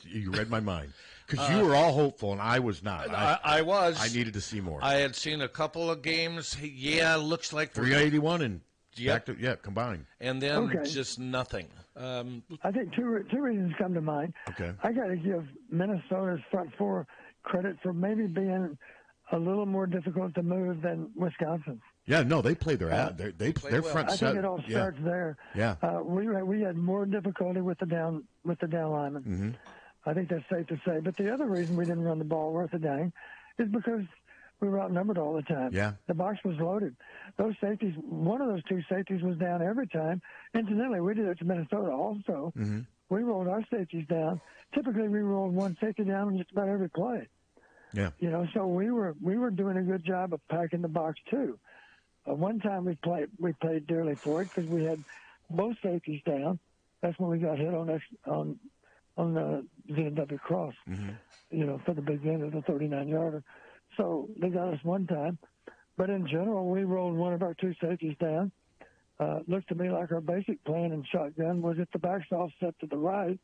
you read my mind. Because you were all hopeful, and I was not. I was. I needed to see more. I had seen a couple of games. Yeah, looks like 381 and combined. And then just nothing. I think two reasons come to mind. Okay. I got to give Minnesota's front four credit for maybe being a little more difficult to move than Wisconsin's. Yeah, no, they play their their front I set. think it all starts there. Yeah. We had more difficulty with the down linemen. Mm-hmm. I think that's safe to say. But the other reason we didn't run the ball worth a dang is because we were outnumbered all the time. Yeah. The box was loaded. Those safeties, one of those two safeties was down every time. Incidentally, we did it to Minnesota also. Mm-hmm. We rolled our safeties down. Typically, we rolled one safety down on just about every play. Yeah. So we were doing a good job of packing the box too. One time we paid dearly for it because we had both safeties down. That's when we got hit on on the Z&W cross, for the big end of the 39-yarder. So they got us one time. But in general, we rolled one of our two safeties down. Looked to me like our basic plan in shotgun was if the back's offset to the right,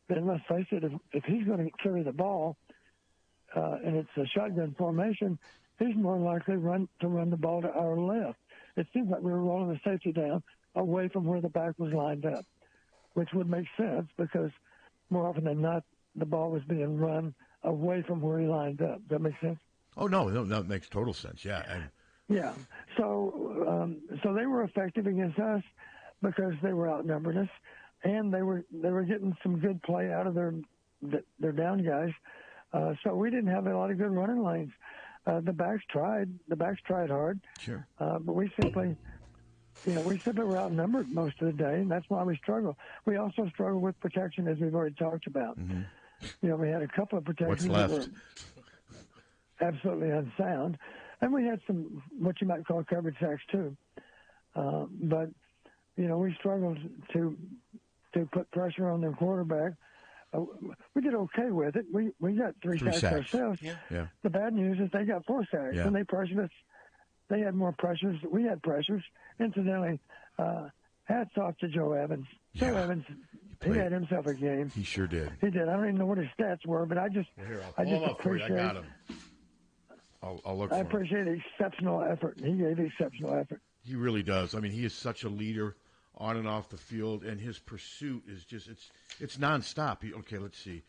then let's face it, if he's going to carry the ball and it's a shotgun formation, he's more likely to run the ball to our left. It seems like we were rolling the safety down away from where the back was lined up, which would make sense because more often than not, the ball was being run away from where he lined up. Does that make sense? Oh, no, that makes total sense, yeah. Yeah. So they were effective against us because they were outnumbering us, and they were getting some good play out of their down guys. So we didn't have a lot of good running lanes. The backs tried hard. Sure. But we simply were outnumbered most of the day, and that's why we struggled. We also struggled with protection, as we've already talked about. Mm-hmm. We had a couple of protections that were absolutely unsound, and we had some what you might call coverage sacks too. But we struggled to put pressure on their quarterback. We did okay with it. We got three sacks ourselves. Yeah. The bad news is they got 4 sacks, and they pressured us. They had more pressures. We had pressures. Incidentally, hats off to Joe Evans. Joe Evans, he had himself a game. He sure did. He did. I don't even know what his stats were, but I just appreciate. I got him. I'll look for him. I appreciate exceptional effort. He gave exceptional effort. He really does. I mean, he is such a leader on and off the field, and his pursuit is just it's nonstop. Okay, let's see.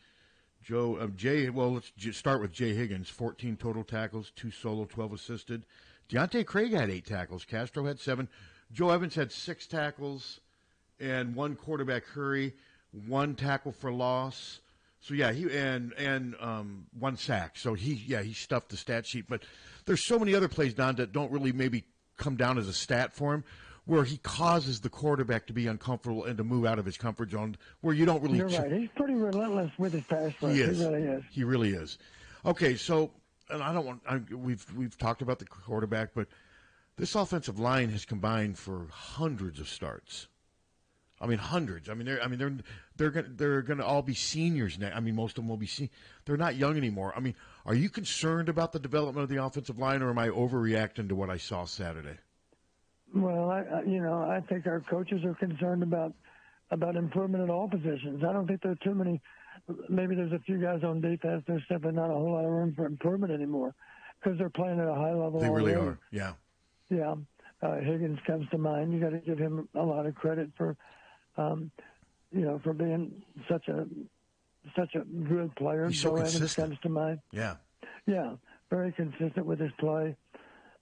Let's just start with Jay Higgins, 14 total tackles, 2 solo, 12 assisted. Deontay Craig had 8 tackles. Castro had 7. Joe Evans had 6 tackles and 1 quarterback hurry, 1 tackle for loss. So yeah, he and 1 sack. So he stuffed the stat sheet. But there's so many other plays, Don, that don't really maybe come down as a stat for him, where he causes the quarterback to be uncomfortable and to move out of his comfort zone, where you don't really. You're right. He's pretty relentless with his pass rush. He is. He really is. He really is. Okay, so and I don't want. We've talked about the quarterback, but this offensive line has combined for hundreds of starts. I mean, hundreds. I mean, they're going to all be seniors now. I mean, most of them will be They're not young anymore. I mean, are you concerned about the development of the offensive line, or am I overreacting to what I saw Saturday? Well, I think our coaches are concerned about improvement at all positions. I don't think there are too many. Maybe there's a few guys on defense. There's simply not a whole lot of room for improvement anymore because they're playing at a high level. They really already. are. Yeah. Yeah. Higgins comes to mind. You got to give him a lot of credit for, for being such a good player. He's so consistent. Evans comes to mind. Yeah. Yeah. Very consistent with his play.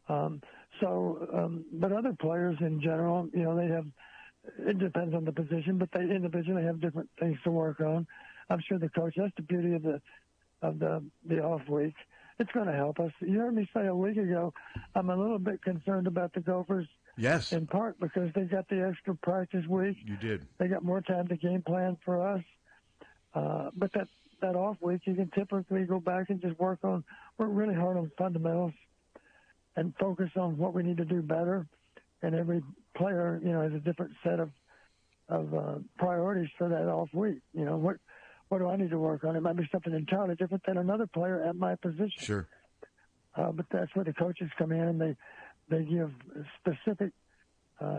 But other players in general, they have. It depends on the position, but they individually have different things to work on. I'm sure the coach. That's the beauty of the off week. It's going to help us. You heard me say a week ago, I'm a little bit concerned about the Gophers. Yes. In part because they got the extra practice week. You did. They got more time to game plan for us. But that off week, you can typically go back and just work really hard on fundamentals and focus on what we need to do better. And every player, has a different set of priorities for that off week. What do I need to work on? It might be something entirely different than another player at my position. Sure. But that's where the coaches come in and they give specific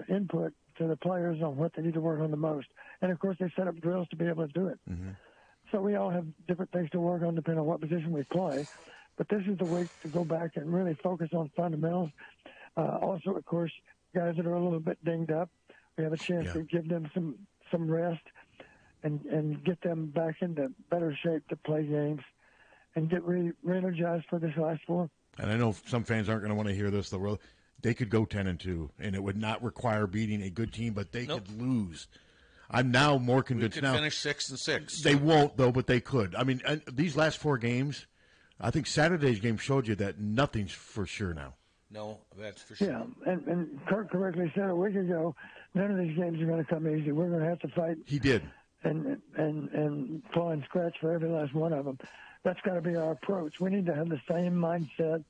input to the players on what they need to work on the most. And, of course, they set up drills to be able to do it. Mm-hmm. So we all have different things to work on depending on what position we play. But this is the week to go back and really focus on fundamentals. Also, of course, guys that are a little bit dinged up, we have a chance to give them some rest and get them back into better shape to play games and get re-energized for this last 4. And I know some fans aren't going to want to hear this. They could go 10-2, and it would not require beating a good team, but they could lose. I'm now more convinced. We could finish 6-6. They won't, though, but they could. I mean, these last 4 games, I think Saturday's game showed you that nothing's for sure now. No, that's for sure. Yeah, and Kirk correctly said a week ago, none of these games are going to come easy. We're going to have to fight. He did. And claw and scratch for every last one of them. That's got to be our approach. We need to have the same mindset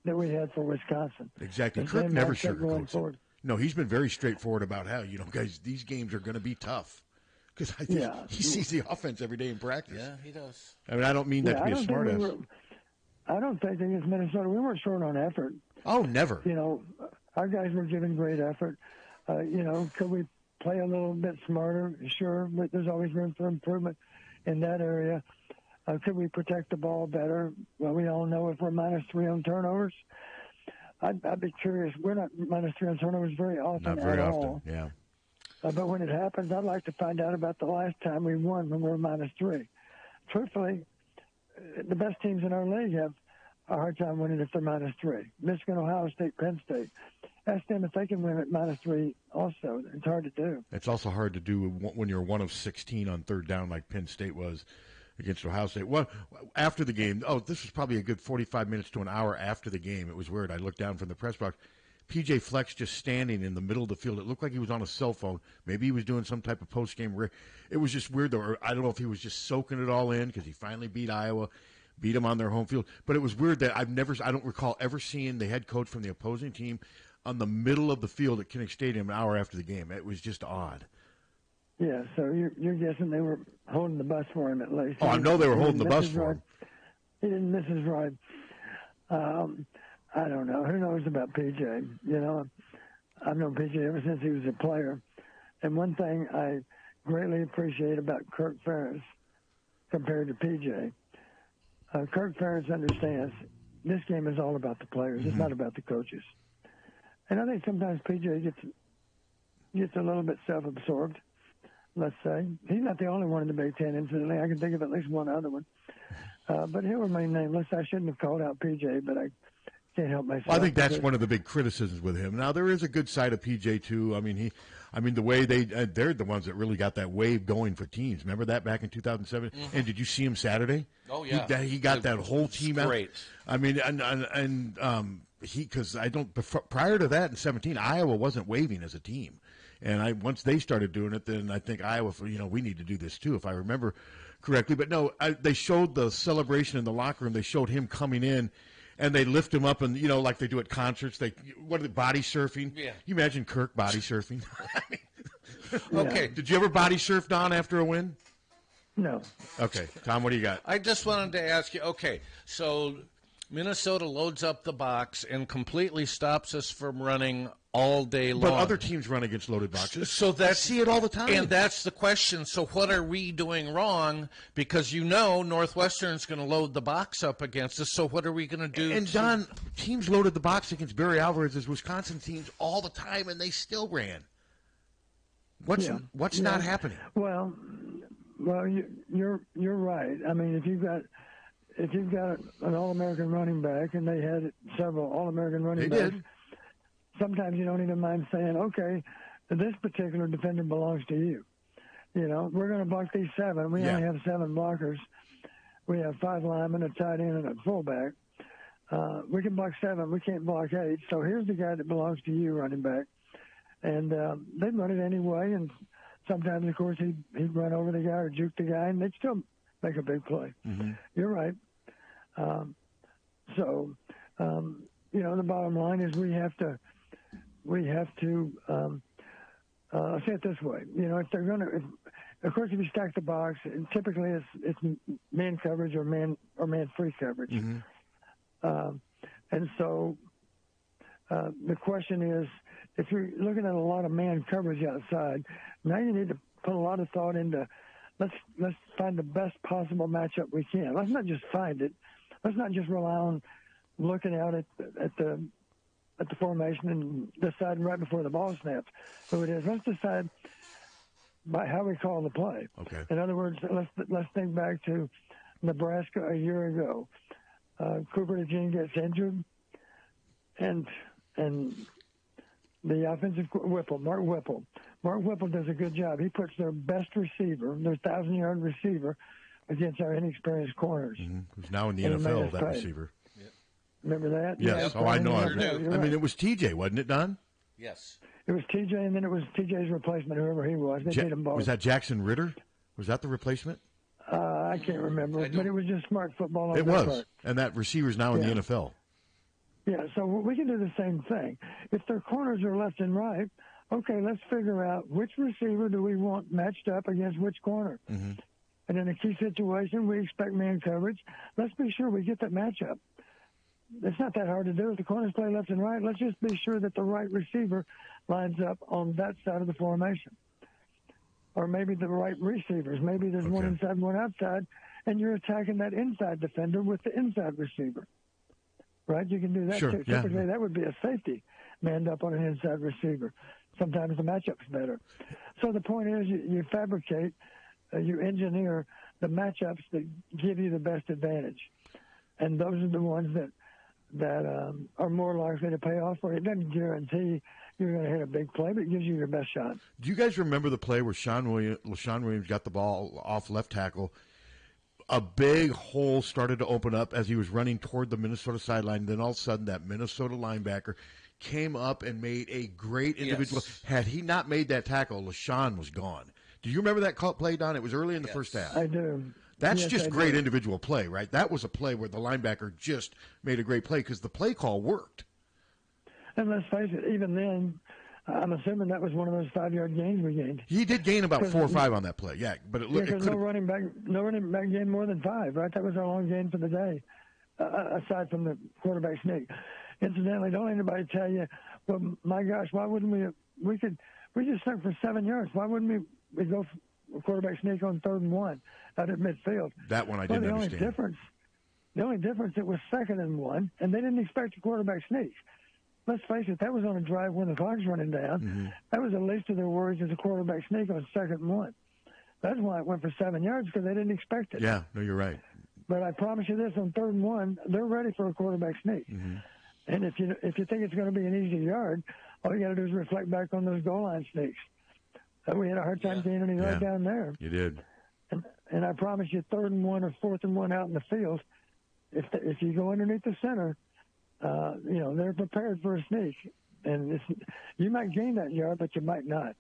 that we had for Wisconsin. Exactly. Kirk never sugarcoats it. No, he's been very straightforward about how, guys, these games are going to be tough Because I think he sees the offense every day in practice. Yeah, he does. I mean, I don't mean that to be a smartass. I don't think against Minnesota we weren't short on effort. Oh, never. Our guys were giving great effort. Could we play a little bit smarter? Sure, but there's always room for improvement in that area. Could we protect the ball better? Well, we all know if we're -3 on turnovers. I'd be curious. We're not -3 on turnovers very often. Not very at often, all. yeah. But when it happens, I'd like to find out about the last time we won when we were -3. Truthfully, the best teams in our league have a hard time winning if they're -3. Michigan, Ohio State, Penn State. Ask them if they can win at -3 also. It's hard to do. It's also hard to do when you're 1 of 16 on third down like Penn State was against Ohio State. Well, after the game, this was probably a good 45 minutes to an hour after the game. It was weird. I looked down from the press box. P.J. Flex just standing in the middle of the field. It looked like he was on a cell phone. Maybe he was doing some type of post-game. It was just weird, though. I don't know if he was just soaking it all in because he finally beat Iowa, beat them on their home field. But it was weird that I don't recall ever seeing the head coach from the opposing team on the middle of the field at Kinnick Stadium an hour after the game. It was just odd. Yeah, so you're guessing they were holding the bus for him at least. Oh, I know they were holding the bus for him. He didn't miss his ride. I don't know. Who knows about PJ? I've known PJ ever since he was a player. And one thing I greatly appreciate about Kirk Ferentz compared to PJ, Kirk Ferentz understands this game is all about the players. It's not about the coaches. And I think sometimes PJ gets a little bit self-absorbed, let's say. He's not the only one in the Big Ten, incidentally. I can think of at least one other one. But he'll remain nameless. I shouldn't have called out PJ, but I can't help myself. Well, I think that's one of the big criticisms with him. Now, there is a good side of PJ, too. I mean, the way they're the ones that really got that wave going for teams. Remember that back in 2007? Mm-hmm. And did you see him Saturday? Oh, yeah. He got that whole team out. Great. I mean, prior to that in 17, Iowa wasn't waving as a team. And once they started doing it, then I think Iowa, we need to do this too, if I remember correctly. But no, they showed the celebration in the locker room. They showed him coming in, and they lift him up, and like they do at concerts. Body surfing? Yeah. You imagine Kirk body surfing? Okay. Did you ever body surf, Don, after a win? No. Okay, Tom, what do you got? I just wanted to ask you. Okay, so Minnesota loads up the box and completely stops us from running all day long. But other teams run against loaded boxes. So I see it all the time. And that's the question. So what are we doing wrong? Because Northwestern's going to load the box up against us. So what are we going to do? And Don, teams loaded the box against Barry Alvarez's Wisconsin teams all the time, and they still ran. What's not happening? Well, you're right. I mean, if you've got an All-American running back, and they had several All-American running backs, sometimes you don't even mind saying, okay, this particular defender belongs to you. We're going to block these 7. We only have 7 blockers. We have 5 linemen, a tight end, and a fullback. We can block 7. We can't block 8. So here's the guy that belongs to you, running back. And they'd run it anyway, and sometimes, of course, he'd run over the guy or juke the guy, and they'd still make a big play. Mm-hmm. You're right. The bottom line is we have to I'll say it this way. If they're going to, of course, if you stack the box, typically it's man coverage or man free coverage. Mm-hmm. And so the question is, if you're looking at a lot of man coverage outside, now you need to put a lot of thought into let's find the best possible matchup we can. Let's not just find it. Let's not just rely on looking out at the formation and deciding right before the ball snaps who it is. Let's decide by how we call the play. Okay. In other words, let's think back to Nebraska a year ago. Cooper DeJean gets injured, and the offensive Mark Whipple does a good job. He puts their best receiver, their 1,000-yard receiver, against our inexperienced corners. Mm-hmm. Who's now in the NFL, that receiver. Yep. Remember that? Yes. Yeah, I know. I right. mean, it was TJ, wasn't it, Don? Yes. It was TJ, and then it was TJ's replacement, whoever he was. They made him both. Was that Jackson Ritter? Was that the replacement? I can't remember, but it was just smart football. It was, and that receiver's now in the NFL. Yeah, so we can do the same thing. If their corners are left and right, okay, let's figure out which receiver do we want matched up against which corner. Mm-hmm. And in a key situation, we expect man coverage. Let's be sure we get that matchup. It's not that hard to do. If the corners play left and right, let's just be sure that the right receiver lines up on that side of the formation. Or maybe the right receivers. Maybe there's one inside, one outside, and you're attacking that inside defender with the inside receiver. Right? You can do that sure, too. Yeah. Typically, that would be a safety manned up on an inside receiver. Sometimes the matchup's better. So the point is you fabricate, you engineer the matchups that give you the best advantage. And those are the ones that are more likely to pay off for you. It doesn't guarantee you're going to hit a big play, but it gives you your best shot. Do you guys remember the play where LaShawn Williams got the ball off left tackle? A big hole started to open up as he was running toward the Minnesota sideline. Then all of a sudden, that Minnesota linebacker came up and made a great individual. Yes. Had he not made that tackle, LaShawn was gone. Do you remember that play, Don? It was early in the first half. I do. That's Yes, just I great do. individual play, right? That was a play where the linebacker just made a great play because the play call worked. And let's face it, even then, I'm assuming that was one of those 5-yard gains we gained. He did gain about 4 or 5 on that play, yeah. But it Because could no running back gained more than 5, right? That was our long gain for the day, aside from the quarterback sneak. Incidentally, don't anybody tell you, well, my gosh, why wouldn't we just stuck for 7 yards. Why wouldn't we go for a quarterback sneak on 3rd and 1 out at midfield? That one I didn't understand. The only difference, it was 2nd and 1, and they didn't expect a quarterback sneak. Let's face it, that was on a drive when the clock's running down. Mm-hmm. That was the least of their worries as a quarterback sneak on 2nd and 1. That's why it went for 7 yards, because they didn't expect it. Yeah, no, you're right. But I promise you this, on 3rd and 1, they're ready for a quarterback sneak. Mm-hmm. And if you think it's going to be an easy yard, all you got to do is reflect back on those goal line sneaks. We had a hard time gaining any right down there. You did. And I promise you, 3rd and 1 or 4th and 1 out in the field, if you go underneath the center, they're prepared for a sneak. And you might gain that yard, but you might not.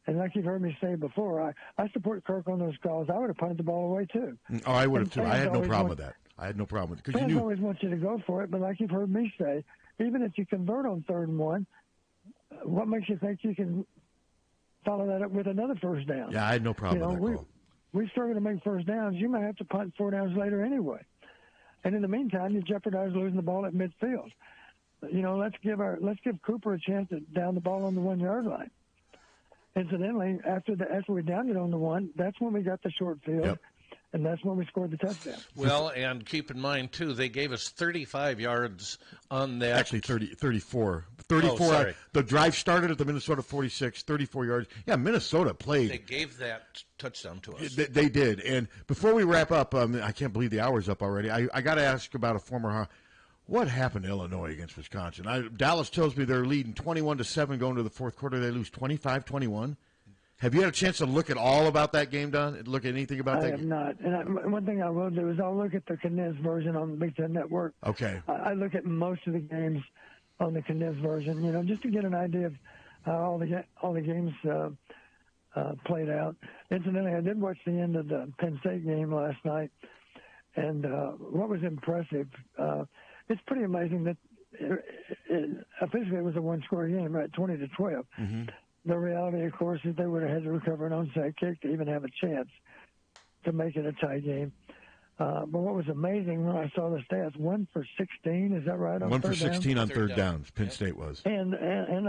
And like you've heard me say before, I support Kirk on those calls. I would have punted the ball away, too. Oh, I would have, too. I had no problem want- with that. I had no problem with it. Fans always want you to go for it, but like you've heard me say, even if you convert on 3rd and 1, what makes you think you can follow that up with another first down? Yeah, I had no problem with that call. We struggle to make first downs. You might have to punt 4 downs later anyway. And in the meantime, you jeopardize losing the ball at midfield. Let's give Cooper a chance to down the ball on the 1 yard line. Incidentally, after we downed it on the 1, that's when we got the short field. Yep. And that's when we scored the touchdown. Well, and keep in mind, too, they gave us 35 yards on that. Actually, 34. 34. sorry. The drive started at the Minnesota 46, 34 yards. Yeah, Minnesota played. They gave that touchdown to us. They did. And before we wrap up, I can't believe the hour's up already. I got to ask about a former what happened to Illinois against Wisconsin? Dallas tells me they're leading 21-7 going to the fourth quarter. They lose 25-21. Have you had a chance to look at all about that game, Don? Look at anything about that I have not. And one thing I will do is I'll look at the condensed version on the Big Ten Network. Okay. I look at most of the games on the condensed version, just to get an idea of how all the games played out. Incidentally, I did watch the end of the Penn State game last night, and what was impressive, it's pretty amazing that officially it was a one-score game, right, 20-12. Mm-hmm. The reality, of course, is they would have had to recover an onside kick to even have a chance to make it a tie game. But what was amazing when I saw the stats, 1 for 16, is that right? 1 for 16 down? on third downs, Penn State was. And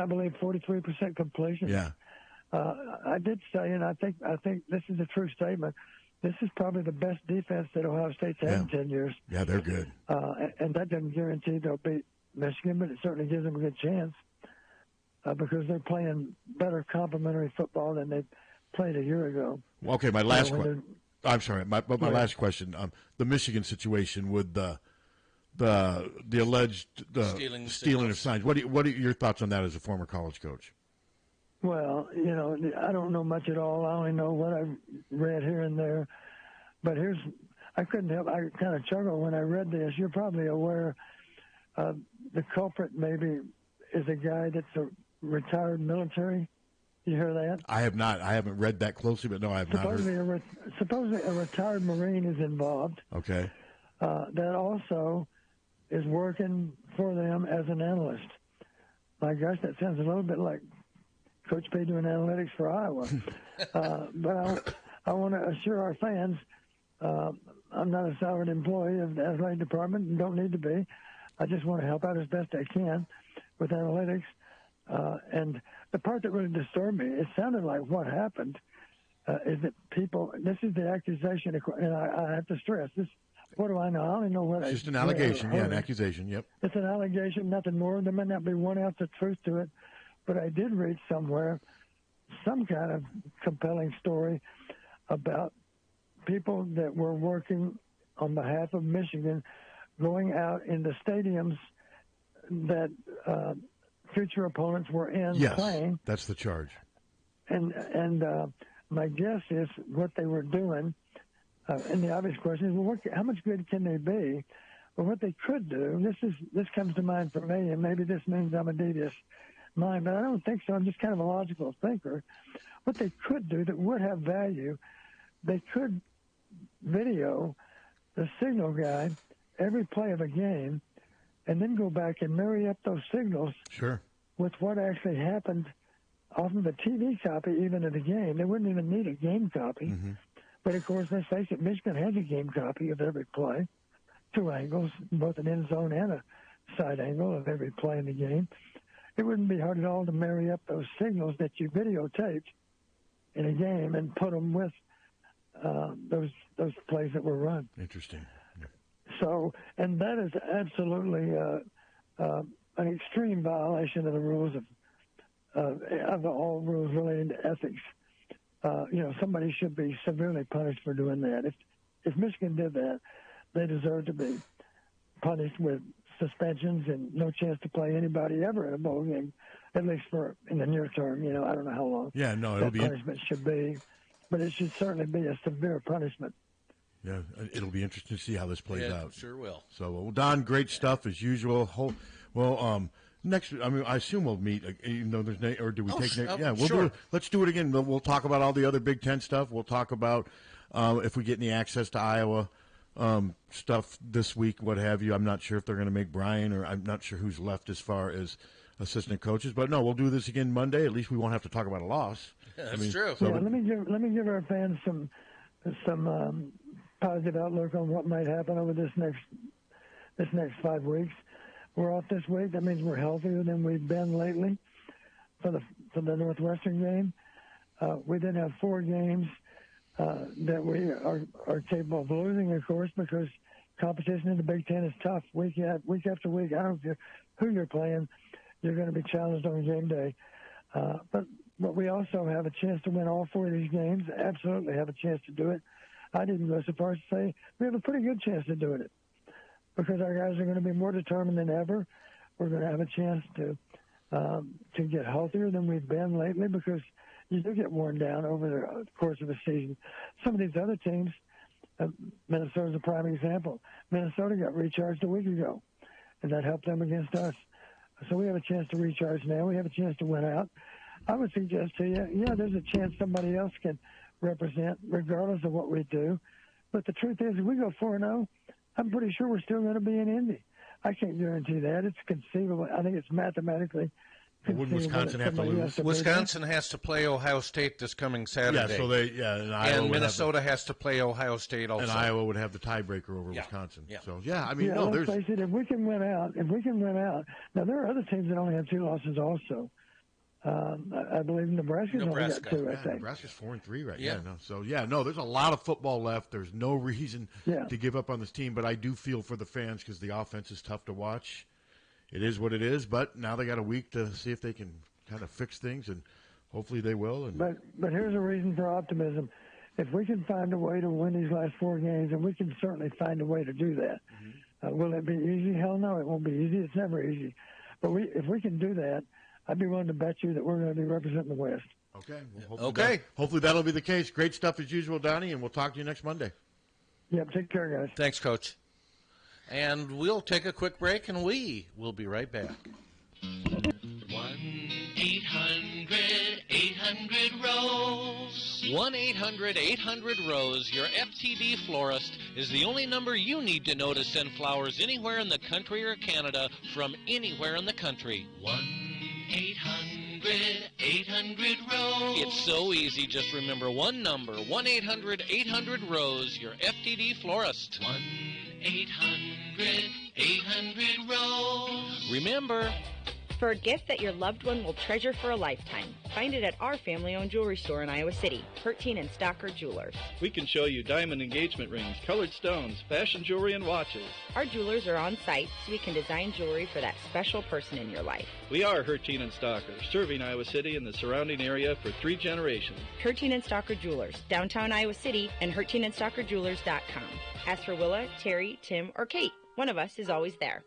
I believe 43% completion. Yeah. I did say, and I think this is a true statement, this is probably the best defense that Ohio State's had in 10 years. Yeah, they're good. And that doesn't guarantee they'll beat Michigan, but it certainly gives them a good chance. Because they're playing better complementary football than they played a year ago. Well, okay, my last question. I'm sorry, my last question. The Michigan situation with the alleged stealing of signs. What are your thoughts on that as a former college coach? Well, I don't know much at all. I only know what I've read here and there. But I couldn't help. I kind of chuckled when I read this. You're probably aware the culprit maybe is a guy that's a retired military. You hear that? I have not. I haven't read that closely, but no, I have not heard. Supposedly a retired Marine is involved. Okay. That also is working for them as an analyst. My gosh, that sounds a little bit like Coach P doing analytics for Iowa. But I want to assure our fans, I'm not a salaried employee of the athletic department and don't need to be. I just want to help out as best I can with analytics. And the part that really disturbed me, it sounded like what happened is that people, this is the accusation, and I have to stress this. What do I know? I only know what it's just an allegation. Yeah, an accusation. Yep. It's an allegation, nothing more. There may not be 1 ounce of truth to it, but I did read somewhere some kind of compelling story about people that were working on behalf of Michigan going out into stadiums that future opponents were in playing. That's the charge. And my guess is what they were doing. And the obvious question is, well, how much good can they be? Well, what they could do, this comes to mind for me, and maybe this means I'm a devious mind, but I don't think so. I'm just kind of a logical thinker. What they could do that would have value, they could video the signal guy every play of a game and then go back and marry up those signals with what actually happened off of the TV copy even of the game. They wouldn't even need a game copy. Mm-hmm. But, of course, let's face it, Michigan has a game copy of every play, 2 angles, both an end zone and a side angle of every play in the game. It wouldn't be hard at all to marry up those signals that you videotaped in a game and put them with those plays that were run. Interesting. Yeah. So, and that is absolutely an extreme violation of the rules of all rules relating to ethics. Somebody should be severely punished for doing that. If Michigan did that, they deserve to be punished with suspensions and no chance to play anybody ever in a bowl game, at least for in the near term. I don't know how long. Yeah, no, it'll be punishment should be, but it should certainly be a severe punishment. Yeah, it'll be interesting to see how this plays out. Sure will. So, well, Don, great stuff as usual. Next, I assume we'll meet, even though there's or do we take? Yeah, we'll do it. Let's do it again. We'll talk about all the other Big Ten stuff. We'll talk about if we get any access to Iowa stuff this week, what have you. I'm not sure if they're going to make Brian, or I'm not sure who's left as far as assistant coaches. But no, we'll do this again Monday. At least we won't have to talk about a loss. Yeah, that's true. So let me give our fans some positive outlook on what might happen over this next 5 weeks. We're off this week. That means we're healthier than we've been lately for the Northwestern game. We then have 4 games that we are capable of losing, of course, because competition in the Big Ten is tough week after week. I don't care who you're playing, you're going to be challenged on game day. But we also have a chance to win all 4 of these games. Absolutely have a chance to do it. I didn't go so far as to say we have a pretty good chance of doing it, because our guys are going to be more determined than ever. We're going to have a chance to get healthier than we've been lately, because you do get worn down over the course of a season. Some of these other teams, Minnesota's a prime example. Minnesota got recharged a week ago, and that helped them against us. So we have a chance to recharge now. We have a chance to win out. I would suggest to you, there's a chance somebody else can represent regardless of what we do. But the truth is, if we go 4-0, I'm pretty sure we're still going to be in Indy. I can't guarantee that. It's conceivable. I think it's mathematically Wouldn't Wisconsin have to lose? Wisconsin has to play Ohio State this coming Saturday. And Minnesota has to play Ohio State also. And Iowa would have the tiebreaker over Wisconsin. Yeah. So let's face it, if we can win out. Now there are other teams that only have 2 losses also. I believe Nebraska's only got 2. I think Nebraska's 4-3 right now. So there's a lot of football left. There's no reason to give up on this team, but I do feel for the fans because the offense is tough to watch. It is what it is, but now they got a week to see if they can kind of fix things, and hopefully they will. But here's a reason for optimism. If we can find a way to win these last 4 games, and we can certainly find a way to do that. Mm-hmm. Will it be easy? Hell no, it won't be easy. It's never easy. But if we can do that, I'd be willing to bet you that we're going to be representing the West. Okay. Well, hopefully that'll be the case. Great stuff as usual, Donnie, and we'll talk to you next Monday. Yep, take care, guys. Thanks, Coach. And we'll take a quick break, and we will be right back. 1-800-800-ROSE. 1-800-800-ROSE. Your FTD florist is the only number you need to know to send flowers anywhere in the country or Canada from anywhere in the country. 1-800 1-800-800-ROSE. It's so easy. Just remember one number, 1-800-800-ROSE, your FTD florist. 1-800-800-ROSE. Remember, For a gift that your loved one will treasure for a lifetime, find it at our family-owned jewelry store in Iowa City, Harty and Stocker Jewelers. We can show you diamond engagement rings, colored stones, fashion jewelry, and watches. Our jewelers are on site so we can design jewelry for that special person in your life. We are Harty and Stocker, serving Iowa City and the surrounding area for 3 generations. Harty and Stocker Jewelers, downtown Iowa City, and HartyandStockerJewelers.com. Ask for Willa, Terry, Tim, or Kate. One of us is always there.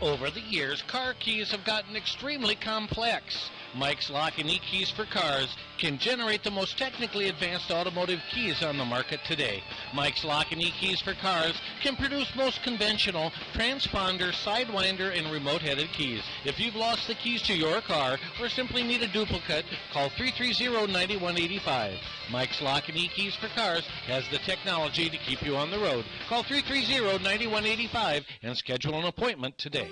over the years, car keys have gotten extremely complex. Mike's Lock and E-Keys for Cars can generate the most technically advanced automotive keys on the market today. Mike's Lock and E-Keys for Cars can produce most conventional transponder, sidewinder, and remote-headed keys. If you've lost the keys to your car or simply need a duplicate, call 330-9185. Mike's Lock and E-Keys for Cars has the technology to keep you on the road. Call 330-9185 and schedule an appointment today.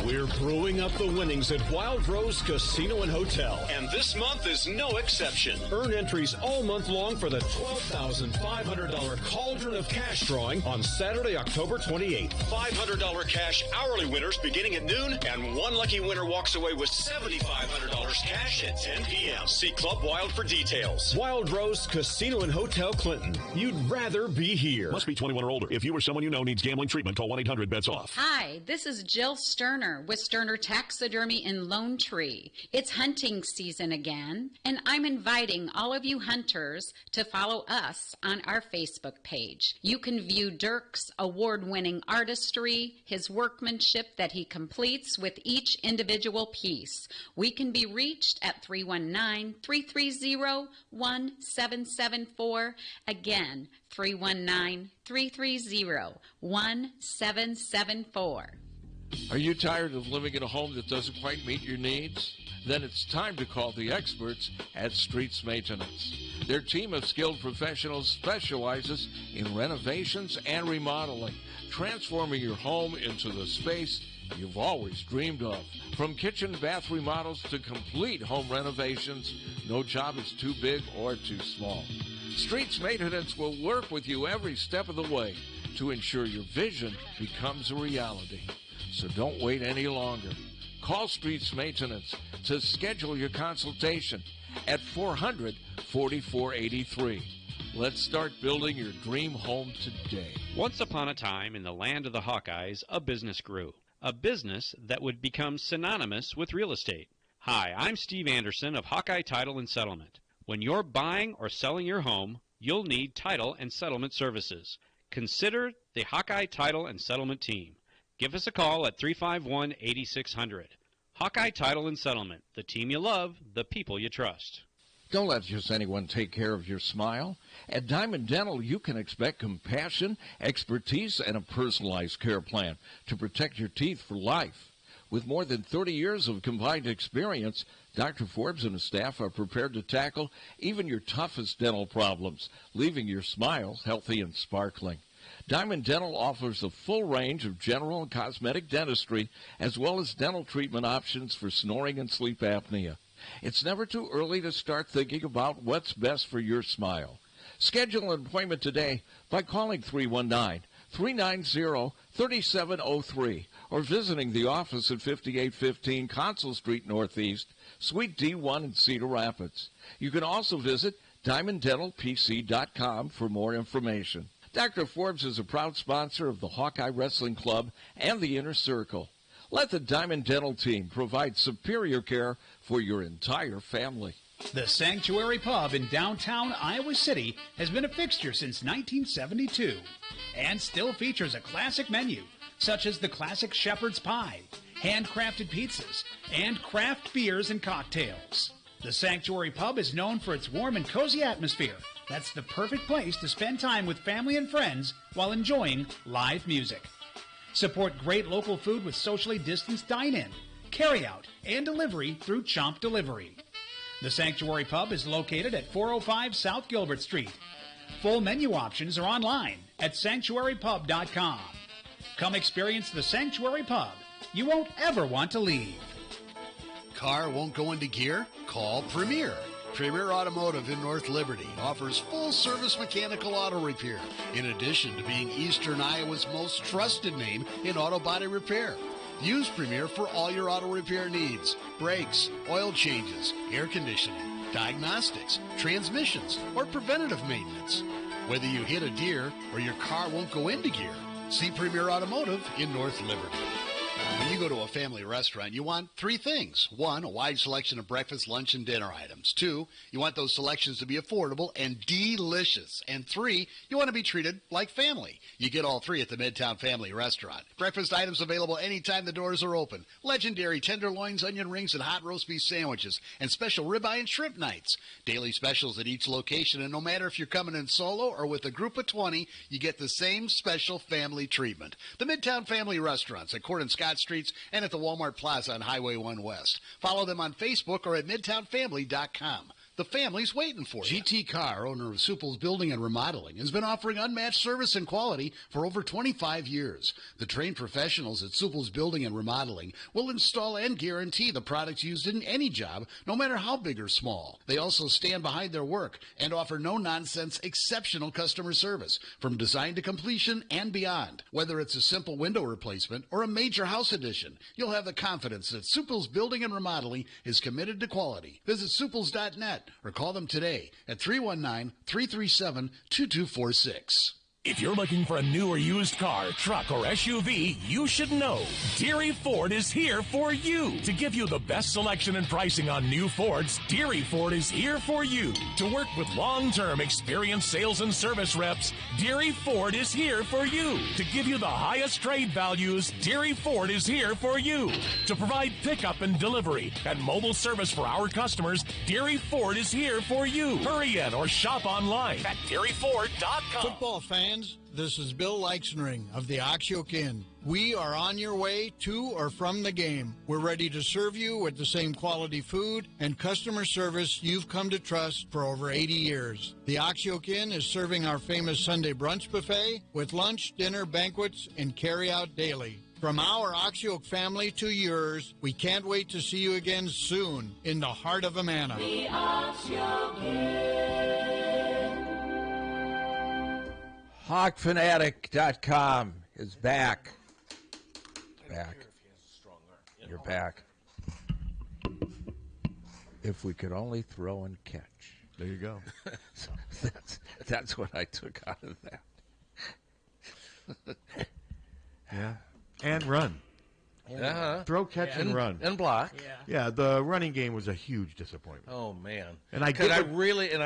We're throwing up the winnings at Wild Rose Casino and Hotel, and this month is no exception. Earn entries all month long for the $12,500 Cauldron of Cash drawing on Saturday, October 28th. $500 cash hourly winners beginning at noon, and one lucky winner walks away with $7,500 cash at 10 p.m. See Club Wild for details. Wild Rose Casino and Hotel, Clinton. You'd rather be here. Must be 21 or older. If you or someone you know needs gambling treatment, call 1-800-BETS-OFF. Hi, this is Jill Sterner with Sterner Taxidermy in Lone Tree. It's hunting season again, and I'm inviting all of you hunters to follow us on our Facebook page. You can view Dirk's award-winning artistry, his workmanship that he completes with each individual piece. We can be reached at 319-330-1774. Again, 319-330-1774. Are you tired of living in a home that doesn't quite meet your needs? Then it's time to call the experts at Streets Maintenance. Their team of skilled professionals specializes in renovations and remodeling, transforming your home into the space you've always dreamed of. From kitchen bath remodels to complete home renovations, no job is too big or too small. Streets Maintenance will work with you every step of the way to ensure your vision becomes a reality. So don't wait any longer. Call Streets Maintenance to schedule your consultation at 400-4483. Let's start building your dream home today. Once upon a time in the land of the Hawkeyes, a business grew. A business that would become synonymous with real estate. Hi, I'm Steve Anderson of Hawkeye Title and Settlement. When you're buying or selling your home, you'll need title and settlement services. Consider the Hawkeye Title and Settlement team. Give us a call at 351-8600. Hawkeye Title and Settlement, the team you love, the people you trust. Don't let just anyone take care of your smile. At Diamond Dental, you can expect compassion, expertise, and a personalized care plan to protect your teeth for life. With more than 30 years of combined experience, Dr. Forbes and his staff are prepared to tackle even your toughest dental problems, leaving your smile healthy and sparkling. Diamond Dental offers a full range of general and cosmetic dentistry, as well as dental treatment options for snoring and sleep apnea. It's never too early to start thinking about what's best for your smile. Schedule an appointment today by calling 319-390-3703 or visiting the office at 5815 Consul Street Northeast, Suite D1 in Cedar Rapids. You can also visit DiamondDentalPC.com for more information. Dr. Forbes is a proud sponsor of the Hawkeye Wrestling Club and the Inner Circle. Let the Diamond Dental team provide superior care for your entire family. The Sanctuary Pub in downtown Iowa City has been a fixture since 1972 and still features a classic menu such as the classic shepherd's pie, handcrafted pizzas, and craft beers and cocktails. The Sanctuary Pub is known for its warm and cozy atmosphere. That's the perfect place to spend time with family and friends while enjoying live music. Support great local food with socially distanced dine-in, carry-out, and delivery through Chomp Delivery. The Sanctuary Pub is located at 405 South Gilbert Street. Full menu options are online at sanctuarypub.com. Come experience the Sanctuary Pub. You won't ever want to leave. car won't go into gear? Call Premier. Premier Automotive in North Liberty offers full-service mechanical auto repair, in addition to being Eastern Iowa's most trusted name in auto body repair. Use Premier for all your auto repair needs: brakes, oil changes, air conditioning, diagnostics, transmissions, or preventative maintenance. Whether you hit a deer or your car won't go into gear, see Premier Automotive in North Liberty. When you go to a family restaurant, you want three things. One, a wide selection of breakfast, lunch, and dinner items. Two, you want those selections to be affordable and delicious. And three, you want to be treated like family. You get all three at the Midtown Family Restaurant. Breakfast items available anytime the doors are open. Legendary tenderloins, onion rings, and hot roast beef sandwiches. And special ribeye and shrimp nights. Daily specials at each location. And no matter if you're coming in solo or with a group of 20, you get the same special family treatment. The Midtown Family Restaurants at Court and Scott Streets and at the Walmart Plaza on Highway 1 West. Follow them on Facebook or at MidtownFamily.com. The family's waiting for you. GT Carr, owner of Supple's Building and Remodeling, has been offering unmatched service and quality for over 25 years. The trained professionals at Supple's Building and Remodeling will install and guarantee the products used in any job, no matter how big or small. They also stand behind their work and offer no-nonsense, exceptional customer service from design to completion and beyond. Whether it's a simple window replacement or a major house addition, you'll have the confidence that Supple's Building and Remodeling is committed to quality. Visit Supples.net or call them today at 319-337-2246. If you're looking for a new or used car, truck, or SUV, you should know Deary Ford is here for you. To give you the best selection and pricing on new Fords, Deary Ford is here for you. To work with long-term experienced sales and service reps, Deary Ford is here for you. To give you the highest trade values, Deary Ford is here for you. To provide pickup and delivery and mobile service for our customers, Deary Ford is here for you. Hurry in or shop online at DearyFord.com. Football fans, this is Bill Leixenring of the Oxyoke Inn. We are on your way to or from the game. We're ready to serve you with the same quality food and customer service you've come to trust for over 80 years. The Oxyoke Inn is serving our famous Sunday brunch buffet with lunch, dinner, banquets, and carry-out daily. From our Oxyoke family to yours, we can't wait to see you again soon in the heart of Amana. The Oxyoke Inn. HawkFanatic.com is back. You're back. If we could only throw and catch. There you go. That's what I took out of that. Yeah. And run. Throw, catch, and run. And block. Yeah, the running game was a huge disappointment. Oh, man. And I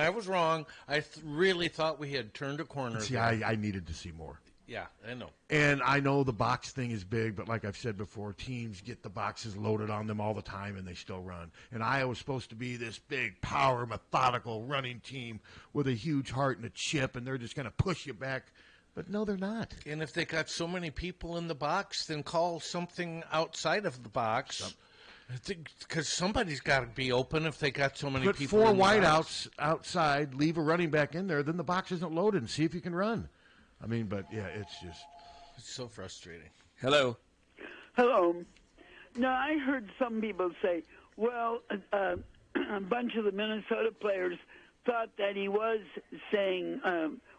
was wrong. I really thought we had turned a corner. See, I needed to see more. Yeah, I know. And I know the box thing is big, but like I've said before, teams get the boxes loaded on them all the time, and they still run. And Iowa's supposed to be this big, power, methodical running team with a huge heart and a chip, and they're just going to push you back. But no, they're not. And if they got so many people in the box, then call something outside of the box. Because somebody's got to be open if they got so many Put people four in the wideouts outside, leave a running back in there, then the box isn't loaded, and see if you can run. I mean, but, yeah, it's so frustrating. Hello. Hello. Now, I heard some people say, well, a bunch of the Minnesota players thought that he was saying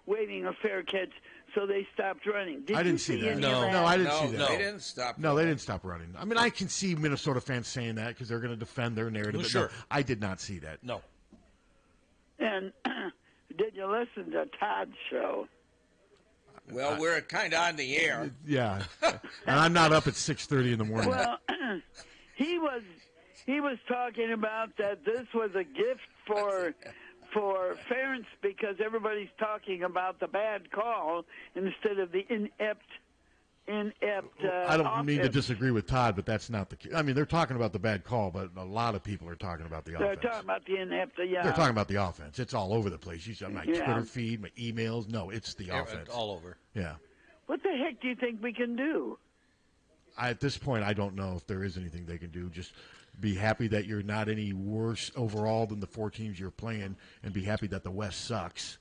waving a fair catch, so they stopped running. I didn't see that. No, I didn't see that. They didn't stop. No, they didn't stop running. I mean, I can see Minnesota fans saying that because they're going to defend their narrative. But sure. No, I did not see that. No. And did you listen to Todd's show? Well, we're kind of on the air. Yeah, and I'm not up at 6:30 in the morning. Well, he was talking about that this was a gift for Ferentz because everybody's talking about the bad call instead of the inept. I don't mean to disagree with Todd, but that's not the case. I mean, they're talking about the bad call, but a lot of people are talking about the offense. They're talking about the inept. Yeah, they're talking about the offense. It's all over the place. You see my Twitter feed, my emails. No, it's the offense. All over. Yeah. What the heck do you think we can do? At this point, I don't know if there is anything they can do. Just be happy that you're not any worse overall than the four teams you're playing, and be happy that the West sucks.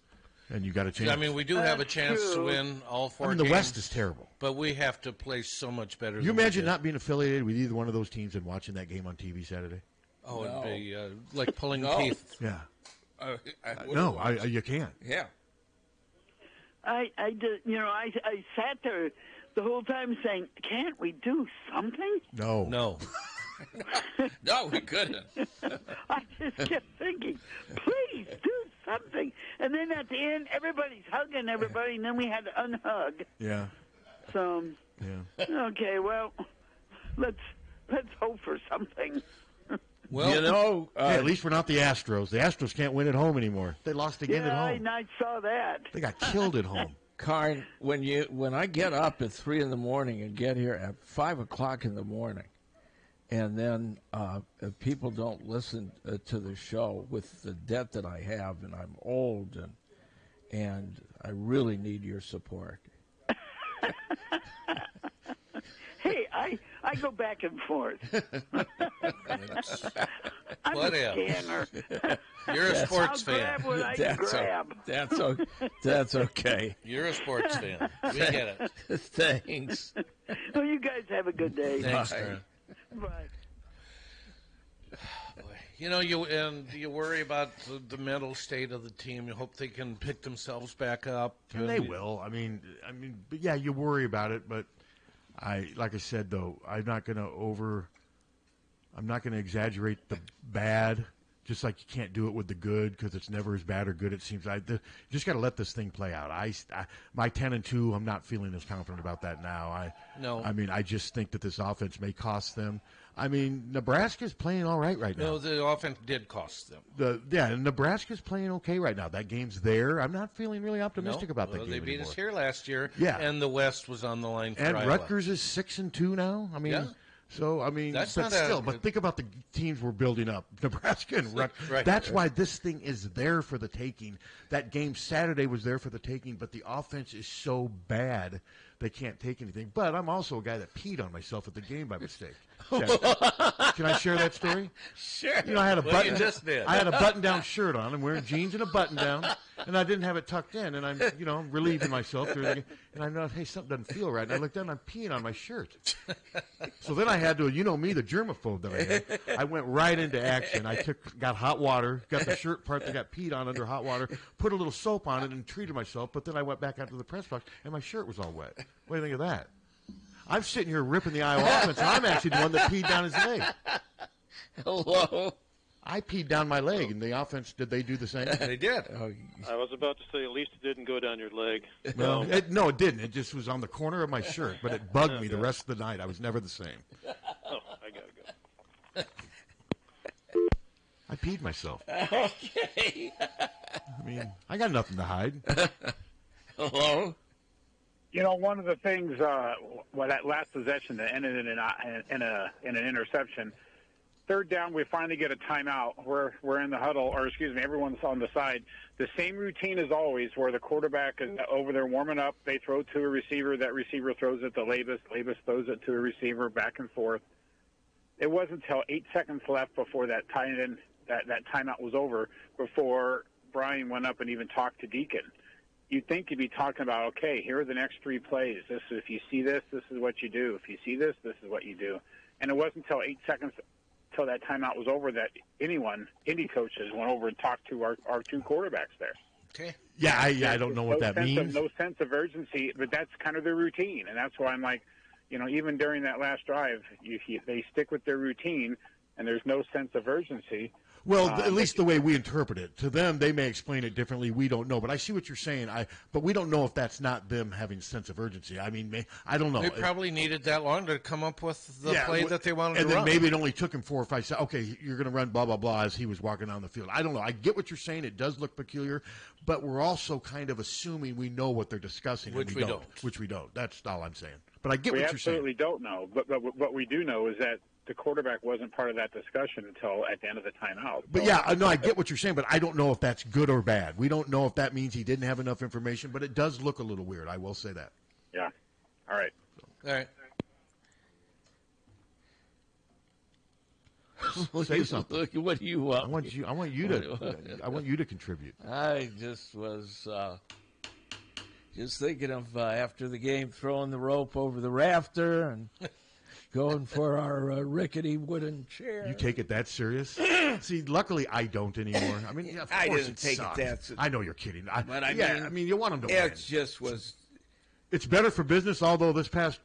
And you got a chance. I mean, we do have a chance to win all four games. The West is terrible. But we have to play so much better. You imagine not being affiliated with either one of those teams and watching that game on TV Saturday? Oh, it'd be like pulling No. teeth. Yeah. No, you can't. Yeah. I did, I sat there the whole time saying, "Can't we do something?" No. No. No, we couldn't. I just kept thinking, "Please do something." And then at the end, everybody's hugging everybody, and then we had to unhug. Yeah. So, Yeah. okay, well, let's hope for something. Well, hey, at least we're not the Astros. The Astros can't win at home anymore. They lost again at home. I saw that. They got killed at home. Karn, when I get up at 3 in the morning and get here at 5 o'clock in the morning, and then if people don't listen to the show with the debt that I have, and I'm old, and I really need your support. Hey, I go back and forth. I'm What a if? scanner. You're a sports I'll fan. grab what I can grab. That's okay. You're a sports fan. We get it. Thanks. Well, you guys have a good day. Thanks, Bye. Karen. Bye. You worry about the mental state of the team. You hope they can pick themselves back up. And they will. I mean, but yeah, you worry about it, but like I said though, I'm not going to exaggerate the bad. Just like you can't do it with the good because it's never as bad or good. It seems like you just got to let this thing play out. My 10-2, I'm not feeling as confident about that now. No. I mean, I just think that this offense may cost them. I mean, Nebraska's playing all right now. No, the offense did cost them. And Nebraska's playing okay right now. That game's there. I'm not feeling really optimistic about that game They beat anymore. us here last year. Yeah. And the West was on the line for And Iowa. Rutgers is 6-2 now. I mean, Yeah. so I mean, That's but not still. But think about the teams we're building up, Nebraska and Rutgers. Right. That's why this thing is there for the taking. That game Saturday was there for the taking, but the offense is so bad they can't take anything. But I'm also a guy that peed on myself at the game by mistake. Can I share that story? Sure. I had a button. you just did. I had a button-down shirt on. I'm wearing jeans and a button-down, and I didn't have it tucked in. And I'm, relieving myself during the game. And I know, hey, something doesn't feel right. And I looked down, and I'm peeing on my shirt. So then I had to, me, the germaphobe that I had. I went right into action. I got hot water, got the shirt part that got peed on under hot water, put a little soap on it, and treated myself. But then I went back out to the press box, and my shirt was all wet. What do you think of that? I'm sitting here ripping the Iowa offense, and I'm actually the one that peed down his leg. Hello. I peed down my leg, and the offense, did they do the same? They did. I was about to say, at least it didn't go down your leg. No, it didn't. It just was on the corner of my shirt, but it bugged me the rest of the night. I was never the same. Oh, I got to go. I peed myself. Okay. I mean, I got nothing to hide. Hello. One of the things, that last possession that ended in an interception. Third down, we finally get a timeout. We're in the huddle, or excuse me, everyone's on the side. The same routine as always, where the quarterback is over there warming up. They throw to a receiver. That receiver throws it to Labus. Labus throws it to a receiver, back and forth. It wasn't until 8 seconds left before that timeout was over before Brian went up and even talked to Deacon. You'd think you'd be talking about, okay, here are the next 3 plays. If you see this is what you do. If you see this is what you do. And it wasn't until 8 seconds till that timeout was over that any coaches went over and talked to our 2 quarterbacks there. Okay. Yeah, I don't know what that means. No sense of urgency, but that's kind of their routine. And that's why I'm like, even during that last drive, they stick with their routine, and there's no sense of urgency. Well, at least the way we interpret it. To them, they may explain it differently. We don't know. But I see what you're saying. But we don't know if that's not them having a sense of urgency. I mean, I don't know. They probably needed that long to come up with the play that they wanted to run. And then maybe it only took him 4 or 5 seconds. Okay, you're going to run blah, blah, blah as he was walking down the field. I don't know. I get what you're saying. It does look peculiar. But we're also kind of assuming we know what they're discussing. Which we don't. Which we don't. That's all I'm saying. But I get what you're saying. We absolutely don't know. But what we do know is that the quarterback wasn't part of that discussion until at the end of the timeout. But yeah, no, I get what you're saying, but I don't know if that's good or bad. We don't know if that means he didn't have enough information, but it does look a little weird. I will say that. Yeah. All right. All right. Say something. Look, what do you want? I want you to contribute. I just was just thinking of after the game throwing the rope over the rafter and going for our rickety wooden chair. You take it that serious? See, luckily I don't anymore. I mean, yeah, of I course didn't it take sucks. it that. I know you're kidding. But I mean, you want them to win. It just was. It's better for business, although business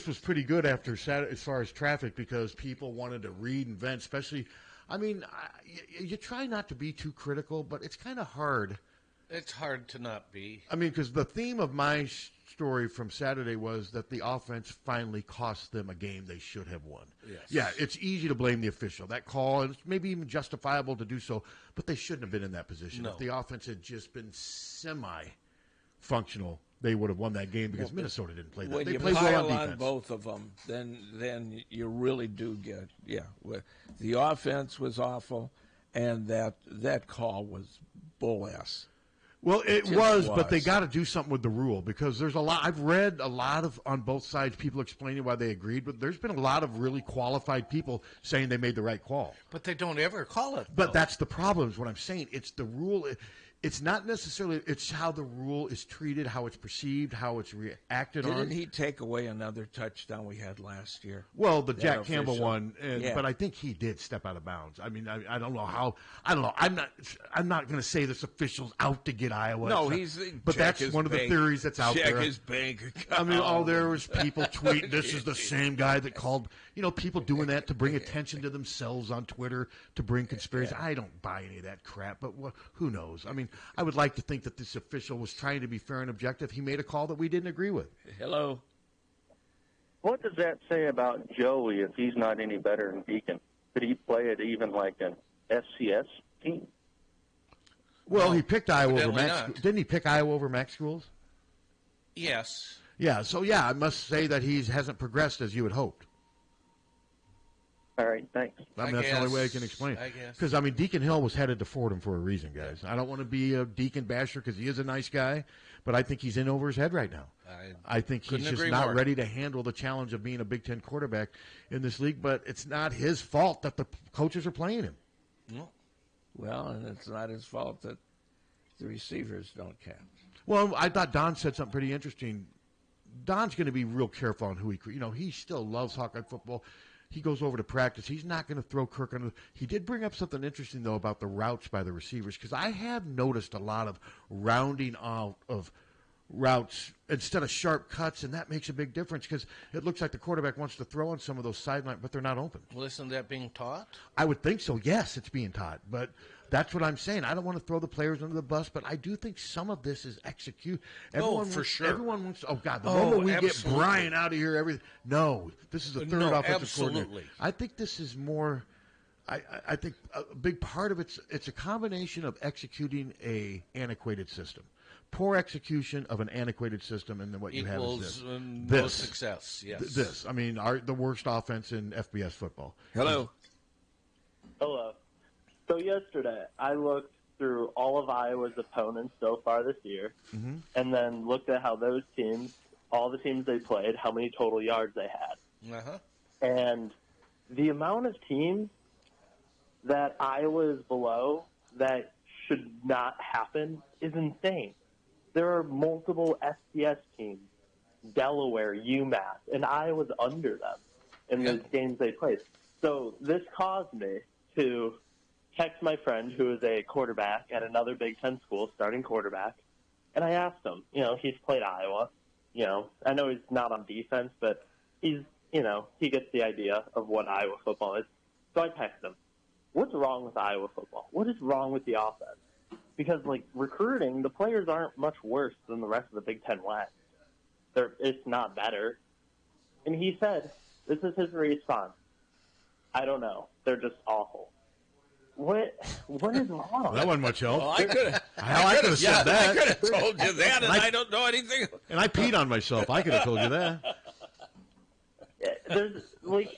was pretty good after Saturday as far as traffic because people wanted to read and vent, especially. I mean, you try not to be too critical, but it's kind of hard. It's hard to not be. I mean, because the theme of my story from Saturday was that the offense finally cost them a game they should have won. Yes. Yeah, it's easy to blame the official. That call, and it's maybe even justifiable to do so, but they shouldn't have been in that position. No. If the offense had just been semi-functional, they would have won that game because Minnesota didn't play that. When They you played pile well on defense. on both of them, then you really do get the offense was awful, and that call was bull ass. Well, it was, but they got to do something with the rule because there's a lot. I've read a lot of on both sides people explaining why they agreed, but there's been a lot of really qualified people saying they made the right call. But they don't ever call it. But that's the problem. Is what I'm saying. It's the rule. It's not necessarily. It's how the rule is treated, how it's perceived, how it's reacted on. Didn't he take away another touchdown we had last year? Well, the That Jack official. Campbell one, Yeah. but I think he did step out of bounds. I mean, I don't know how. I don't know. I'm not going to say this official's out to get Iowa. No, but that's one of the theories that's out there. Check his bank account. I mean, there was people tweeting. This is the same guy that called. People doing that to bring attention to themselves on Twitter to bring conspiracy. I don't buy any of that crap. But who knows? I mean, I would like to think that this official was trying to be fair and objective. He made a call that we didn't agree with. Hello. What does that say about Joey if he's not any better than Deacon? Could he play at even like an FCS team? Well, he picked Iowa over evidently Max. not. Didn't he pick Iowa over Max schools? Yes. Yeah. So I must say that he hasn't progressed as you had hoped. All right, thanks. I mean, that's the only way I can explain it. I guess. Because, Deacon Hill was headed to Fordham for a reason, guys. I don't want to be a Deacon basher because he is a nice guy, but I think he's in over his head right now. I think he's couldn't just agree not more. ready to handle the challenge of being a Big Ten quarterback in this league, but it's not his fault that the coaches are playing him. No. Well, and it's not his fault that the receivers don't count. Well, I thought Don said something pretty interesting. Don's going to be real careful on who he still loves Hawkeye football. He goes over to practice. He's not going to throw Kirk under. He did bring up something interesting, though, about the routes by the receivers, because I have noticed a lot of rounding out of routes instead of sharp cuts, and that makes a big difference because it looks like the quarterback wants to throw on some of those sidelines, but they're not open. Well, isn't that being taught? I would think so. Yes, it's being taught, but that's what I'm saying. I don't want to throw the players under the bus, but I do think some of this is execute. For sure. Everyone wants. Oh God, the moment we get Brian out of here, everything. No, this is the third offensive coordinator. I think this is more. I think a big part of it's a combination of executing a antiquated system. Poor execution of an antiquated system, and then what you have is this. No success. Yes. This. I mean, the worst offense in FBS football. Hello. Hello. So yesterday, I looked through all of Iowa's opponents so far this year, and then looked at how those teams, all the teams they played, how many total yards they had. Uh-huh. And the amount of teams that Iowa is below that should not happen is insane. There are multiple FCS teams, Delaware, UMass, and Iowa's under them in the games they played. So this caused me to text my friend who is a quarterback at another Big Ten school, starting quarterback, and I asked him, he's played Iowa. I know he's not on defense, but he's, he gets the idea of what Iowa football is. So I texted him, what's wrong with Iowa football? What is wrong with the offense? Because, recruiting, the players aren't much worse than the rest of the Big Ten West. It's not better. And he said, this is his response, I don't know. They're just awful. What is wrong? That wasn't much help. Well, I could have said that. I could have told you that, and I don't know anything. And I peed on myself. I could have told you that. There's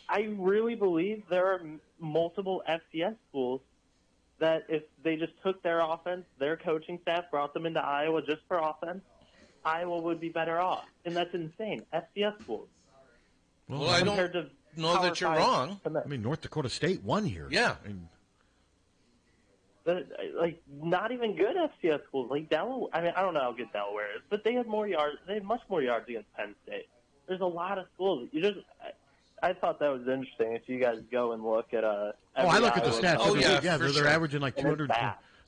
I really believe there are multiple FCS schools that if they just took their offense, their coaching staff brought them into Iowa just for offense, Iowa would be better off. And that's insane. FCS schools. Well, I don't know that you're wrong. I mean, North Dakota State won here. Yeah. Not even good FCS schools. Delaware. I mean, I don't know how good Delaware is, but they had more yards. They had much more yards against Penn State. there's a lot of schools. I thought that was interesting. If you guys go and look at I look at the stats. They're sure. averaging like 200.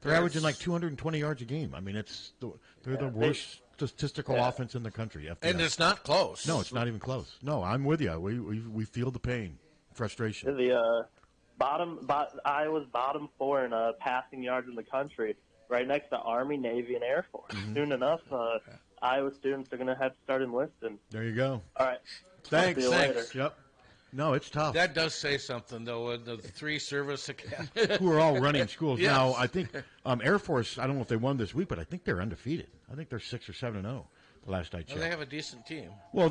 They're averaging like 220 yards a game. I mean, they're the worst statistical offense in the country. FBS. And it's not close. No, it's not even close. No, I'm with you. We feel the pain, frustration. The Iowa's bottom 4 in passing yards in the country, right next to Army, Navy, and Air Force. Mm-hmm. Soon enough, Iowa students are going to have to start enlisting. There you go. All right. Thanks. See you later. Yep. No, it's tough. That does say something, though. The 3 service academies. Who are all running schools. Yes. Now, I think Air Force, I don't know if they won this week, but I think they're undefeated. I think they're 6 or 7-0 the last I checked. Well, they have a decent team. Well,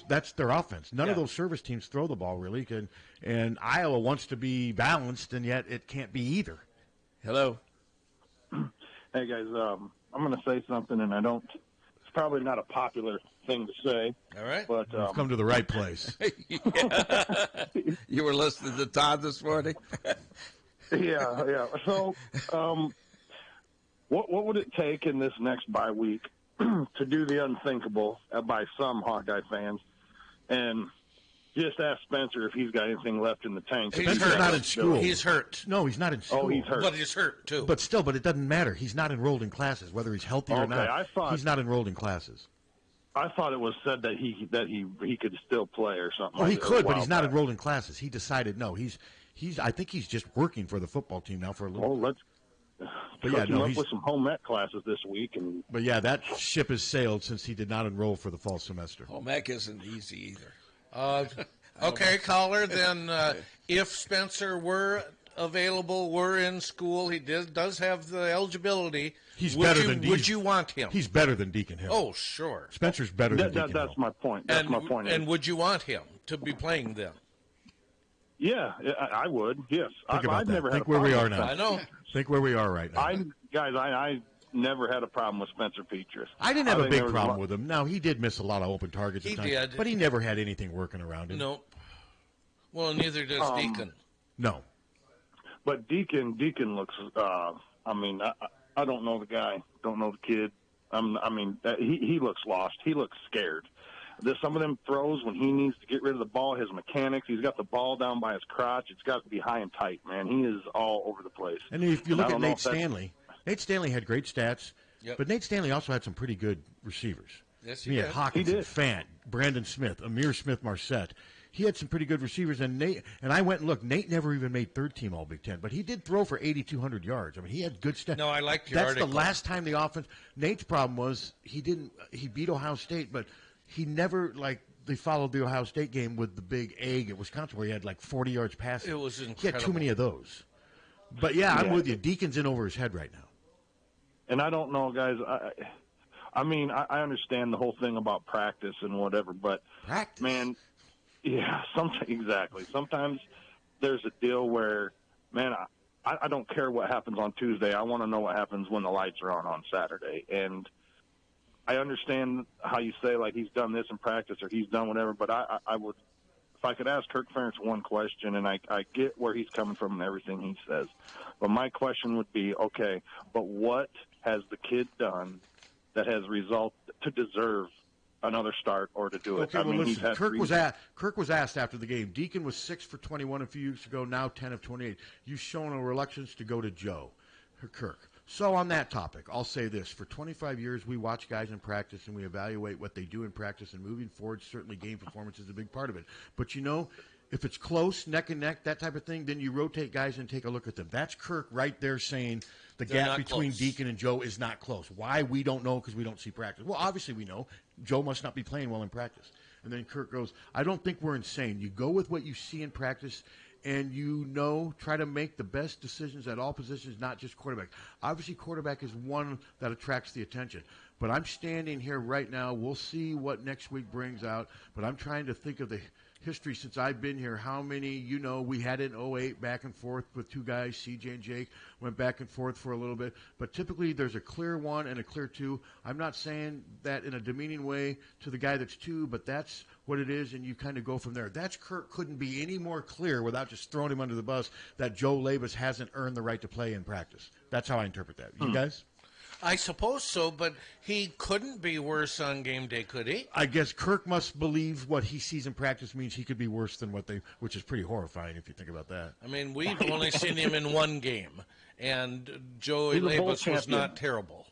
that's their offense. None of those service teams throw the ball, really. And Iowa wants to be balanced, and yet it can't be either. Hello. Hey, guys, I'm going to say something, and it's probably not a popular thing to say. All right. But You've come to the right place. You were listening to Todd this morning? Yeah. So what would it take in this next bye week to do the unthinkable by some Hawkeye fans and just ask Spencer if he's got anything left in the tank? Spencer's not in school. He's hurt. No, he's not in school. Oh, he's hurt. But he's hurt, too. But it doesn't matter. He's not enrolled in classes, whether he's healthy or not. He's not enrolled in classes. I thought it was said that he could still play or something. Oh, he could, but he's not enrolled in classes. He decided no. I think he's just working for the football team now for a little. Oh, let's hook him up with some home ec classes this week. But yeah, that ship has sailed since he did not enroll for the fall semester. Home ec isn't easy either. Okay, caller. Then if Spencer were available, were in school, he does have the eligibility. Would you want him? He's better than Deacon Hill. Oh, sure. Spencer's better than Deacon Hill. That's my point. That's my point. And would you want him to be playing then? Yeah, I would. Yes. Think about I've that. never had Think a where we problem are with now. I know. Think where we are right now. I never had a problem with Spencer Petras. I didn't have a big problem with him. Now, he did miss a lot of open targets at times. He did. But he never had anything working around him. Nope. Well, neither does Deacon. No. But Deacon looks. I don't know the guy. Don't know the kid. He looks lost. He looks scared. There's some of them throws when he needs to get rid of the ball. His mechanics. He's got the ball down by his crotch. It's got to be high and tight, man. He is all over the place. And if you look at Nate Stanley, Nate Stanley had great stats. Yep. But Nate Stanley also had some pretty good receivers. Yes, he had Hawkinson, Fant, Brandon Smith, Amir Smith-Marset. He had some pretty good receivers, and I went and looked. Nate never even made third team All Big Ten, but he did throw for 8,200 yards. I mean, he had good stats. No, I liked your article. article. The last time the offense. Nate's problem was he beat Ohio State, but he never they followed the Ohio State game with the big egg at Wisconsin where he had 40 yards passing. It was incredible. He had too many of those. But I'm with you. Deacon's in over his head right now. And I don't know, guys. I understand the whole thing about practice and whatever, but practice, man. Yeah, exactly. Sometimes there's a deal where, man, I don't care what happens on Tuesday. I want to know what happens when the lights are on Saturday. And I understand how you say, he's done this in practice or he's done whatever, but I would, if I could ask Kirk Ferentz one question, and I get where he's coming from and everything he says, but my question would be, okay, but what has the kid done that has resulted to deserve another start or to do it? Okay, listen, Kirk was asked after the game. Deacon was 6 for 21 a few weeks ago, now 10 of 28. You've shown a reluctance to go to Joe, Kirk. So on that topic, I'll say this. For 25 years, we watch guys in practice, and we evaluate what they do in practice, and moving forward, certainly game performance is a big part of it. But, if it's close, neck and neck, that type of thing, then you rotate guys and take a look at them. That's Kirk right there saying the gap between Deacon and Joe is not close. Why? We don't know because we don't see practice. Well, obviously we know. Joe must not be playing well in practice. And then Kirk goes, I don't think we're insane. You go with what you see in practice, and try to make the best decisions at all positions, not just quarterback. Obviously, quarterback is one that attracts the attention. But I'm standing here right now. We'll see what next week brings out. But I'm trying to think of the history since I've been here. How many, we had in 08 back and forth with two guys, CJ and Jake, went back and forth for a little bit. But typically there's a clear one and a clear two. I'm not saying that in a demeaning way to the guy that's two, but that's what it is, and you kind of go from there. That's Kirk couldn't be any more clear without just throwing him under the bus that Joe Labus hasn't earned the right to play in practice. That's how I interpret that. You guys? I suppose so, but he couldn't be worse on game day, could he? I guess Kirk must believe what he sees in practice means he could be worse than which is pretty horrifying if you think about that. I mean, we've only seen him in one game, and Joey He's a bowl Labus was champion. not terrible.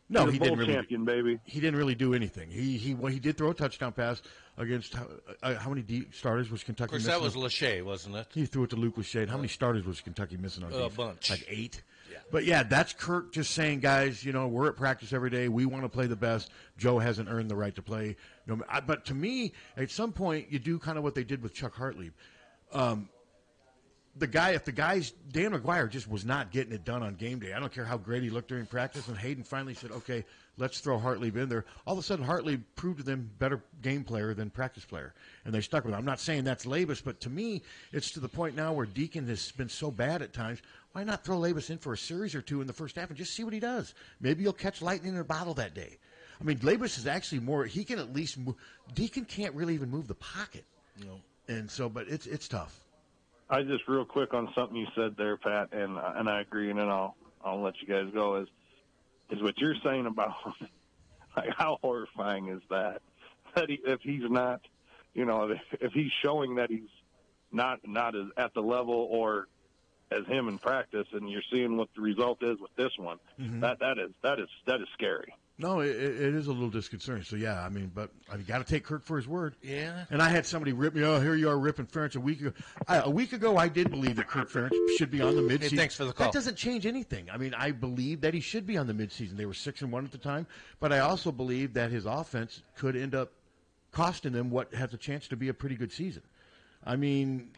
No, He's he a bowl didn't really. champion, baby. He didn't really do anything. He did throw a touchdown pass against how many starters was Kentucky? Of course, missing? that was Lachey, wasn't it? He threw it to Luke Lachey. How many starters was Kentucky missing on A defense? bunch. Like 8? Yeah. But, yeah, that's Kirk just saying, guys, we're at practice every day. We want to play the best. Joe hasn't earned the right to play. But to me, at some point, you do kind of what they did with Chuck Hartley. Dan McGuire just was not getting it done on game day. I don't care how great he looked during practice. And Hayden finally said, okay, let's throw Hartley in there. All of a sudden, Hartley proved to them better game player than practice player. And they stuck with him. I'm not saying that's Labus, but to me, it's to the point now where Deacon has been so bad at times. Why not throw Labus in for a series or two in the first half and just see what he does? Maybe he'll catch lightning in a bottle that day. I mean, Labus is actually more – he can at least move. Deacon can't really even move the pocket. No. And so – but it's tough. I just real quick on something you said there, Pat, and I agree, and then I'll let you guys go. Is what you're saying about like how horrifying is that? That if he's not, if he's showing that he's not as at the level or as him in practice, and you're seeing what the result is with this one, that is scary. No, it is a little disconcerting. So, yeah, I mean, but you got to take Kirk for his word. Yeah. And I had somebody rip me, here you are ripping Ferentz a week ago. A week ago, I did believe that Kirk Ferentz should be on the midseason. Hey, thanks for the call. That doesn't change anything. I mean, I believe that he should be on the midseason. They were 6-1 at the time. But I also believe that his offense could end up costing them what has a chance to be a pretty good season. I mean,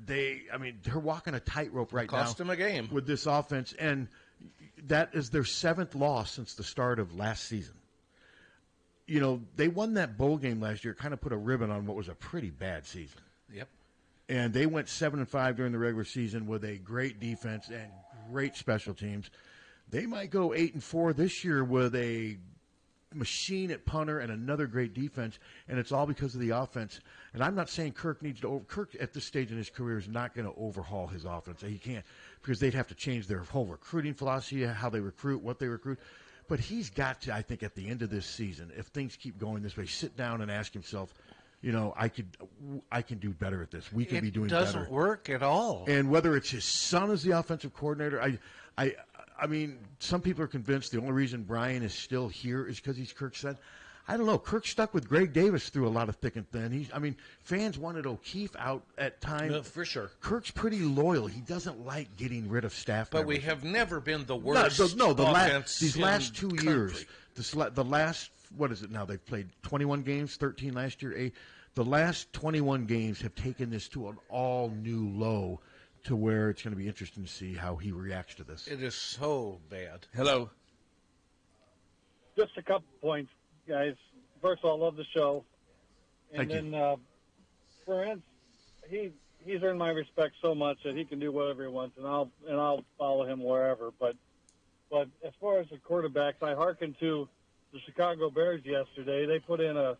they're walking a tightrope right now. Cost them a game. With this offense. And that is their 7th loss since the start of last season. They won that bowl game last year, kind of put a ribbon on what was a pretty bad season. Yep. And they went 7-5 during the regular season with a great defense and great special teams. They might go 8-4 this year with a machine at punter and another great defense, and it's all because of the offense. And I'm not saying Kirk at this stage in his career is not going to overhaul his offense. He can't, because they'd have to change their whole recruiting philosophy, how they recruit, what they recruit. But he's got to, I think, at the end of this season, if things keep going this way, sit down and ask himself, I can do better at this. We can be doing better. It doesn't work at all. And whether it's his son as the offensive coordinator, I mean, some people are convinced the only reason Brian is still here is because he's Kirk's son. I don't know. Kirk stuck with Greg Davis through a lot of thick and thin. Fans wanted O'Keefe out at times. No, for sure. Kirk's pretty loyal. He doesn't like getting rid of staff But members. we have never been the worst these last 2 years, the last, what is it now? They've played 21 games, 13 last year, 8. The last 21 games have taken this to an all-new low to where it's going to be interesting to see how he reacts to this. It is so bad. Hello. Just a couple points, guys. First of all, I love the show. And Thank then, Ferentz, he's earned my respect so much that he can do whatever he wants, and I'll follow him wherever. But as far as the quarterbacks, I hearkened to the Chicago Bears yesterday. They put in a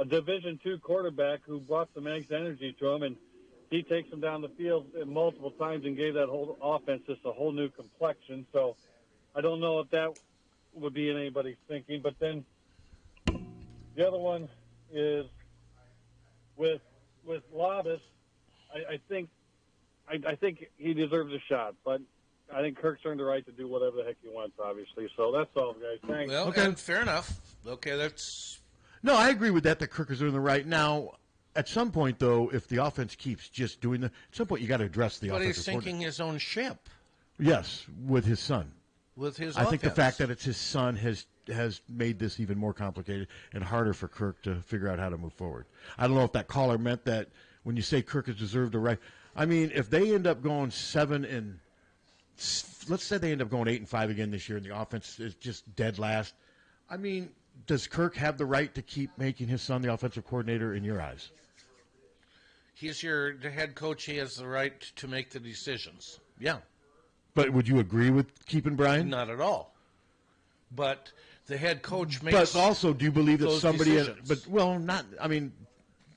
Division II quarterback who brought some energy to him, and he takes them down the field multiple times and gave that whole offense just a whole new complexion. So I don't know if that would be in anybody's thinking. But then the other one is with Labus. I think he deserves a shot, but I think Kirk's earned the right to do whatever the heck he wants, obviously. So that's all, guys. Thanks. Well, Okay. and fair enough. Okay, that's... No, I agree with that Kirk is earned the right. Now, at some point, though, if the offense keeps just doing at some point you got to address the But offensive he's sinking his own ship. Yes, with his son. With his I think the offense. fact that it's his son has made this even more complicated and harder for Kirk to figure out how to move forward. I don't know if that caller meant that when you say Kirk has deserved a right. I mean, if they end up going 7 let's say they end up going 8-5 again this year and the offense is just dead last. I mean, does Kirk have the right to keep making his son the offensive coordinator in your eyes? He's the head coach. He has the right to make the decisions. Yeah. But would you agree with keeping Brian? Not at all. But the head coach makes. But also, do you believe that those somebody? decisions.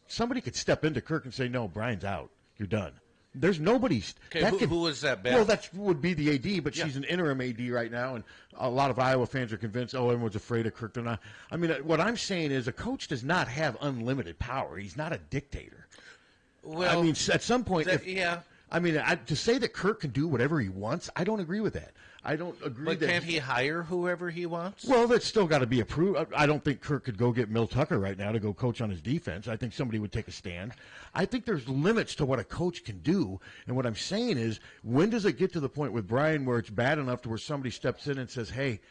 Somebody could step into Kirk and say, "No, Brian's out. You're done." There's nobody. Okay, who is that, Beth? Well, that would be the AD, but Yeah. she's an interim AD right now, and a lot of Iowa fans are convinced, everyone's afraid of Kirk. They're not. I mean, what I'm saying is a coach does not have unlimited power. He's not a dictator. Well, I mean, at some point, yeah. I mean, to say that Kirk can do whatever he wants, I don't agree with that. I don't agree But that. can't he hire whoever he wants? Well, that's still got to be approved. I don't think Kirk could go get Mil Tucker right now to go coach on his defense. I think somebody would take a stand. I think there's limits to what a coach can do. And what I'm saying is, when does it get to the point with Brian where it's bad enough to where somebody steps in and says, hey,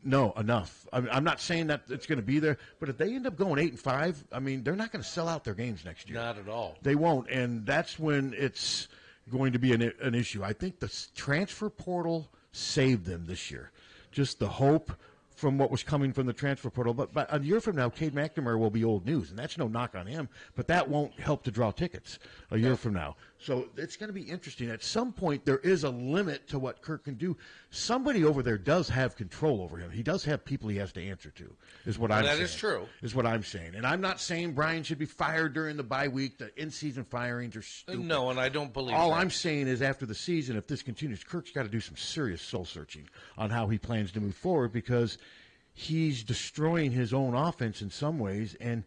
no, enough. I'm not saying that it's going to be there, but if they end up going 8-5, I mean, they're not going to sell out their games next year. Not at all. They won't, and that's when it's going to be an issue. I think the transfer portal saved them this year. Just the hope from what was coming from the transfer portal. But a year from now, Cade McNamara will be old news, and that's no knock on him, but that won't help to draw tickets a year from now. So it's going to be interesting. At some point, there is a limit to what Kirk can do. Somebody over there does have control over him. He does have people he has to answer to, is what I'm saying. That is true. Is what I'm saying. And I'm not saying Brian should be fired during the bye week. The in-season firings are stupid. No, and I don't believe All that. I'm saying is after the season, if this continues, Kirk's got to do some serious soul-searching on how he plans to move forward because he's destroying his own offense in some ways and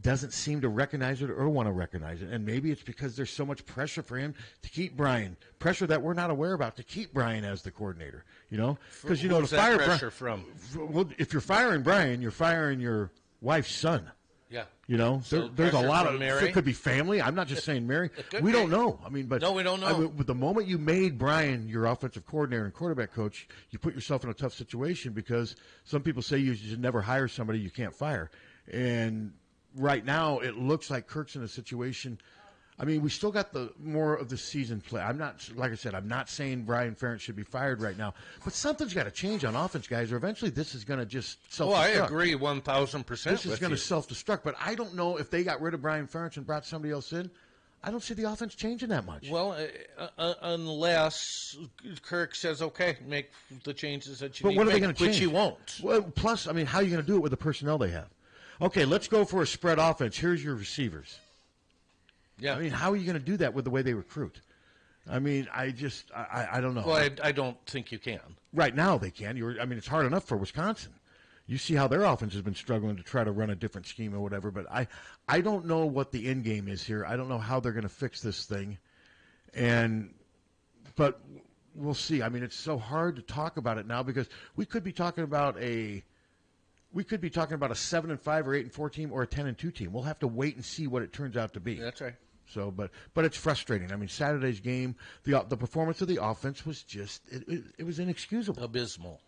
doesn't seem to recognize it or want to recognize it. And maybe it's because there's so much pressure for him to keep Brian, pressure that we're not aware about, to keep Brian as the coordinator, Because, Where's to that fire pressure from? Well, if you're firing Brian, you're firing your wife's son. Yeah. There's So a pressure lot from of Mary? it could be family. I'm not just saying Mary. We don't know. I mean, but No, we don't know. I mean, with the moment you made Brian your offensive coordinator and quarterback coach, you put yourself in a tough situation because some people say you should never hire somebody you can't fire. And right now, it looks like Kirk's in a situation. I mean, we still got the more of the season play. I'm not, like I said, I'm not saying Brian Ferentz should be fired right now, but something's got to change on offense, guys, or eventually this is going to just self-destruct. I agree 1,000%. This is going to self-destruct, but I don't know if they got rid of Brian Ferentz and brought somebody else in. I don't see the offense changing that much. Well, unless Kirk says, okay, make the changes that you But need what are to they make, going to change? which he won't. Well, plus, I mean, how are you going to do it with the personnel they have? Okay, let's go for a spread offense. Here's your receivers. Yeah. I mean, how are you going to do that with the way they recruit? I mean, I don't know. Well, I don't think you can. Right now they can. It's hard enough for Wisconsin. You see how their offense has been struggling to try to run a different scheme or whatever. But I don't know what the end game is here. I don't know how they're going to fix this thing. But we'll see. I mean, it's so hard to talk about it now because we could be talking about a 7-5 or 8-4 team or a 10-2 team. We'll have to wait and see what it turns out to be. That's right. So, but it's frustrating. I mean, Saturday's game, the performance of the offense was just it was inexcusable, abysmal.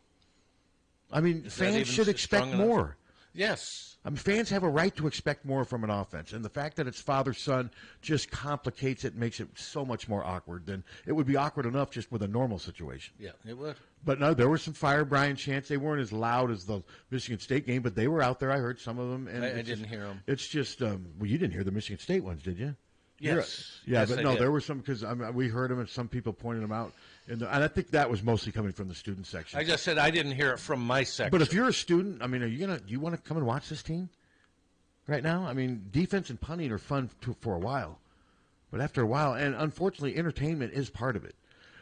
I mean, fans should expect more. Yes. I mean, fans have a right to expect more from an offense, and the fact that it's father-son just complicates it, makes it so much more awkward than it would be awkward enough just with a normal situation. Yeah, it would. But no, there was some Fire Brian chants. They weren't as loud as the Michigan State game, but they were out there. I heard some of them. And I didn't hear them. It's just, well, you didn't hear the Michigan State ones, did you? Yes. Yeah, Yes, but I no, did. there were some because we heard them and some people pointed them out. And I think that was mostly coming from the student section. I just said I didn't hear it from my section. But if you're a student, I mean, do you want to come and watch this team right now? I mean, defense and punting are fun for a while, but after a while, and unfortunately, entertainment is part of it.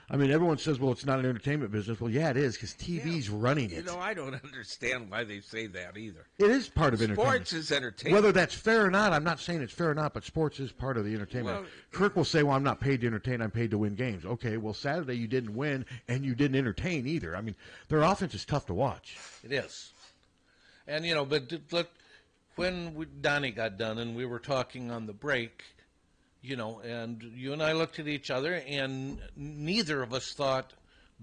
I mean, everyone says, well, it's not an entertainment business. Well, yeah, it is because TV's running it. I don't understand why they say that either. It is part of entertainment. Sports is entertainment. Whether that's fair or not, I'm not saying it's fair or not, but sports is part of the entertainment. Well, Kirk will say, well, I'm not paid to entertain, I'm paid to win games. Okay, well, Saturday you didn't win, and you didn't entertain either. I mean, their offense is tough to watch. It is. And, but when Donnie got done and we were talking on the break, and you and I looked at each other, and neither of us thought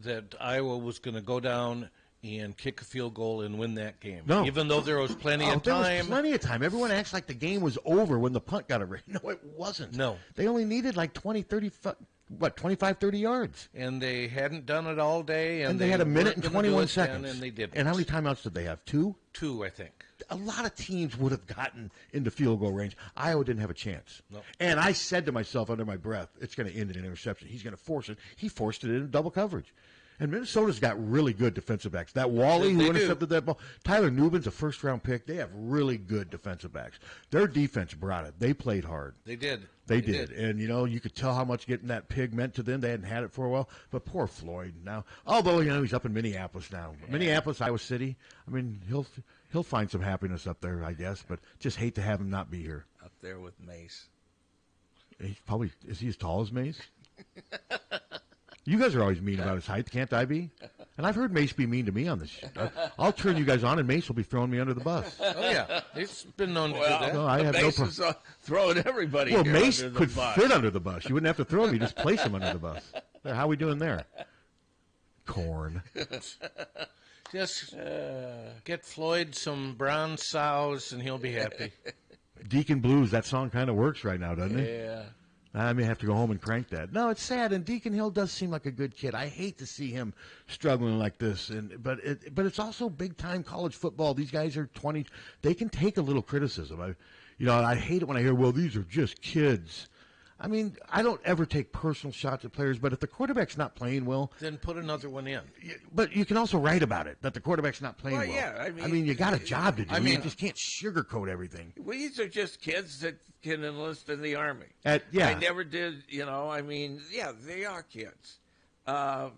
that Iowa was going to go down and kick a field goal and win that game. No. Even though there was plenty of time. There was plenty of time. Everyone acts like the game was over when the punt got away. No, it wasn't. No. They only needed like 25, 30 yards. And they hadn't done it all day. And they had a minute and 21 seconds. And they didn't. And how many timeouts did they have? 2? 2, I think. A lot of teams would have gotten into field goal range. Iowa didn't have a chance. No. And I said to myself under my breath, it's going to end in an interception. He's going to force it. He forced it into double coverage. And Minnesota's got really good defensive backs. That Wally who intercepted that ball, Tyler Nubin's a first-round pick. They have really good defensive backs. Their defense brought it. They played hard. They did. They did. And, you could tell how much getting that pig meant to them. They hadn't had it for a while. But poor Floyd now. Although, he's up in Minneapolis now. Yeah. Minneapolis, Iowa City, he'll find some happiness up there, I guess. But just hate to have him not be here. Up there with Mace. Is he as tall as Mace? You guys are always mean about his height, can't I be? And I've heard Mace be mean to me on this show. I'll turn you guys on, and Mace will be throwing me under the bus. Oh, yeah. He's been known to do that. No, I have Mace no is throwing everybody Well, here Mace under the could bus. fit under the bus. You wouldn't have to throw him. You just place him under the bus. How are we doing there? Corn. Just get Floyd some brown sows, and he'll be happy. Deacon Blues, that song kind of works right now, doesn't it? Yeah. I may have to go home and crank that. No, it's sad, and Deacon Hill does seem like a good kid. I hate to see him struggling like this, but it's also big-time college football. These guys are 20. They can take a little criticism. I hate it when I hear, well, these are just kids. I mean, I don't ever take personal shots at players, but if the quarterback's not playing well, then put another one in. But you can also write about it, that the quarterback's not playing well. Yeah, you got a job to do. You just can't sugarcoat everything. Well, these are just kids that can enlist in the Army. I never did, they are kids. I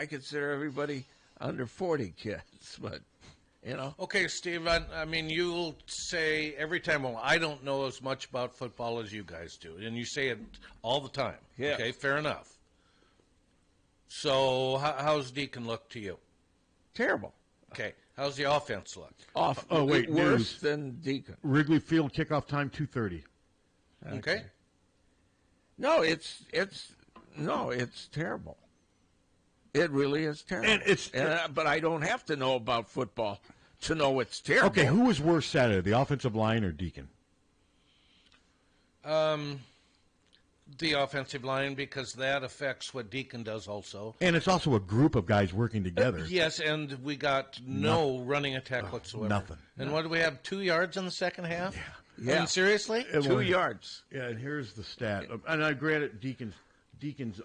consider everybody under 40 kids, but, Okay, Steve, you'll say every time, well, I don't know as much about football as you guys do, and you say it all the time. Yeah. Okay, fair enough. So how's Deacon look to you? Terrible. Okay, how's the offense look? Worse news. Than Deacon. Wrigley Field kickoff time 2:30. Okay. No, it's terrible. It really is terrible. And but I don't have to know about football to know it's terrible. Okay, who was worse Saturday, the offensive line or Deacon? The offensive line, because that affects what Deacon does also. And it's also a group of guys working together. Yes, and we got no running attack whatsoever. Nothing. And what do we have, 2 yards in the second half? Yeah. I mean, seriously? 2 yards. Yeah, and here's the stat. And I granted Deacon's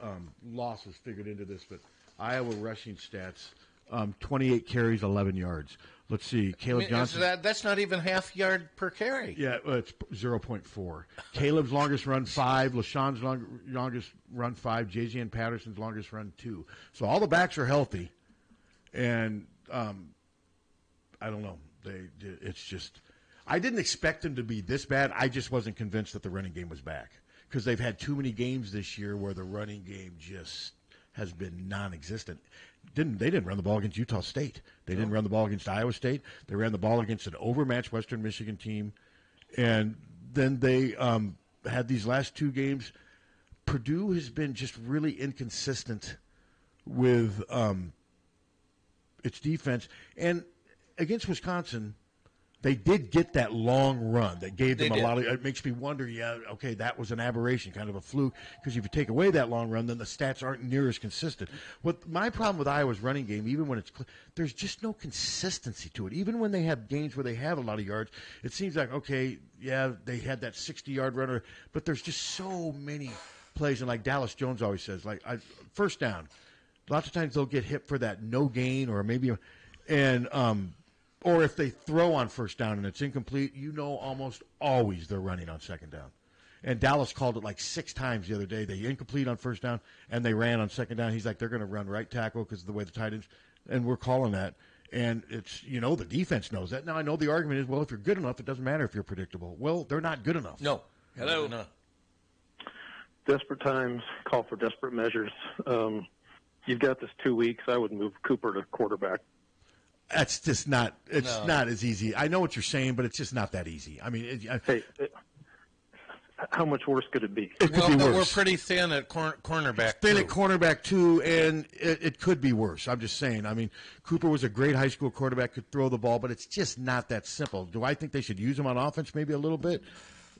losses figured into this, but Iowa rushing stats, 28 carries, 11 yards. Let's see. Caleb Johnson. That's not even half yard per carry. Yeah, it's 0.4. Caleb's longest run 5. LaShawn's longest run 5. J.Z. Patterson's longest run 2. So all the backs are healthy, and I don't know. It's just I didn't expect them to be this bad. I just wasn't convinced that the running game was back because they've had too many games this year where the running game just has been non-existent. They didn't run the ball against Utah State. They didn't run the ball against Iowa State. They ran the ball against an overmatched Western Michigan team. And then they had these last 2 games. Purdue has been just really inconsistent with its defense. And against Wisconsin, they did get that long run that gave them a lot of – it makes me wonder, that was an aberration, kind of a fluke, because if you take away that long run, then the stats aren't near as consistent. My problem with Iowa's running game, even when it's – there's just no consistency to it. Even when they have games where they have a lot of yards, it seems like, they had that 60-yard runner, but there's just so many plays. And like Dallas Jones always says, first down, lots of times they'll get hit for that no gain or maybe – or if they throw on first down and it's incomplete, almost always they're running on second down. And Dallas called it 6 times the other day. They incomplete on first down, and they ran on second down. He's like, they're going to run right tackle because of the way the tight ends, and we're calling that. And it's, the defense knows that. Now, I know the argument is, well, if you're good enough, it doesn't matter if you're predictable. Well, they're not good enough. No. Hello. No. Desperate times call for desperate measures. You've got this 2 weeks. I would move Cooper to quarterback. That's just not. It's not as easy. I know what you're saying, but it's just not that easy. I mean, how much worse could it be? It could be worse. We're pretty thin at cornerback. Thin at cornerback too, and it could be worse. I'm just saying. I mean, Cooper was a great high school quarterback, could throw the ball, but it's just not that simple. Do I think they should use him on offense? Maybe a little bit.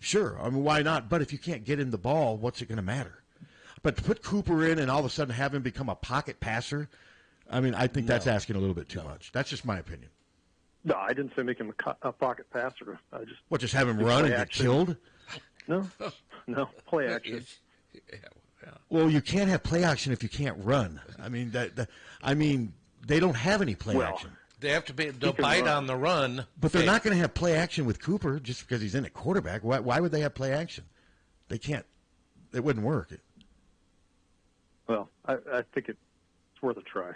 Sure. I mean, why not? But if you can't get him the ball, what's it going to matter? But to put Cooper in and all of a sudden have him become a pocket passer. I mean, I think that's asking a little bit too much. That's just my opinion. No, I didn't say make him a pocket passer. Just have him run and get killed? No, play action. Well, you can't have play action if you can't run. I mean, they don't have any play action. They have to bite on the run. But they're not going to have play action with Cooper just because he's in at quarterback. Why would they have play action? They can't. It wouldn't work. Well, I think it's worth a try.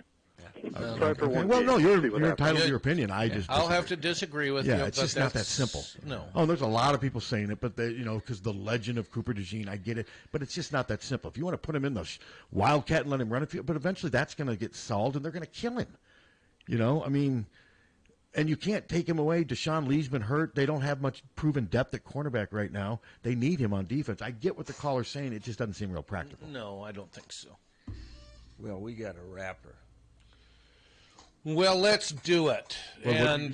Try for one. Well, no, you're entitled to your opinion. I'll have to disagree with you. Yeah, it's just not that simple. No. Oh, there's a lot of people saying it, but because the legend of Cooper DeJean, I get it, but it's just not that simple. If you want to put him in the Wildcat and let him run a few, but eventually that's going to get solved and they're going to kill him. And you can't take him away. Deshaun Lee's been hurt. They don't have much proven depth at cornerback right now. They need him on defense. I get what the caller's saying. It just doesn't seem real practical. No, I don't think so. Well, we got a wrapper. Well, let's do it. Well,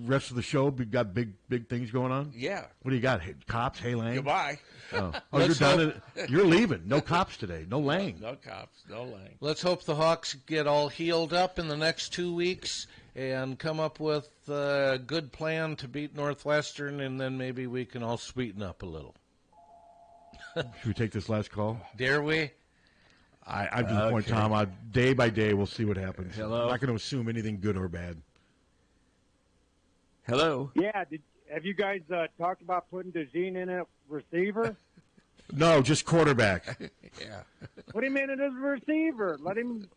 rest of the show, we got big things going on? Yeah. What do you got? Cops? Hey, Lang? Goodbye. Oh, you're done. You're leaving. No cops today. No Lang. No cops. No Lang. Let's hope the Hawks get all healed up in the next 2 weeks and come up with a good plan to beat Northwestern, and then maybe we can all sweeten up a little. Should we take this last call? Dare we? I'm to the point, Tom. Day by day, we'll see what happens. Hello? I'm not going to assume anything good or bad. Hello? Yeah, have you guys talked about putting DeJean in at receiver? No, just quarterback. Yeah. Put him in as a receiver. Let him.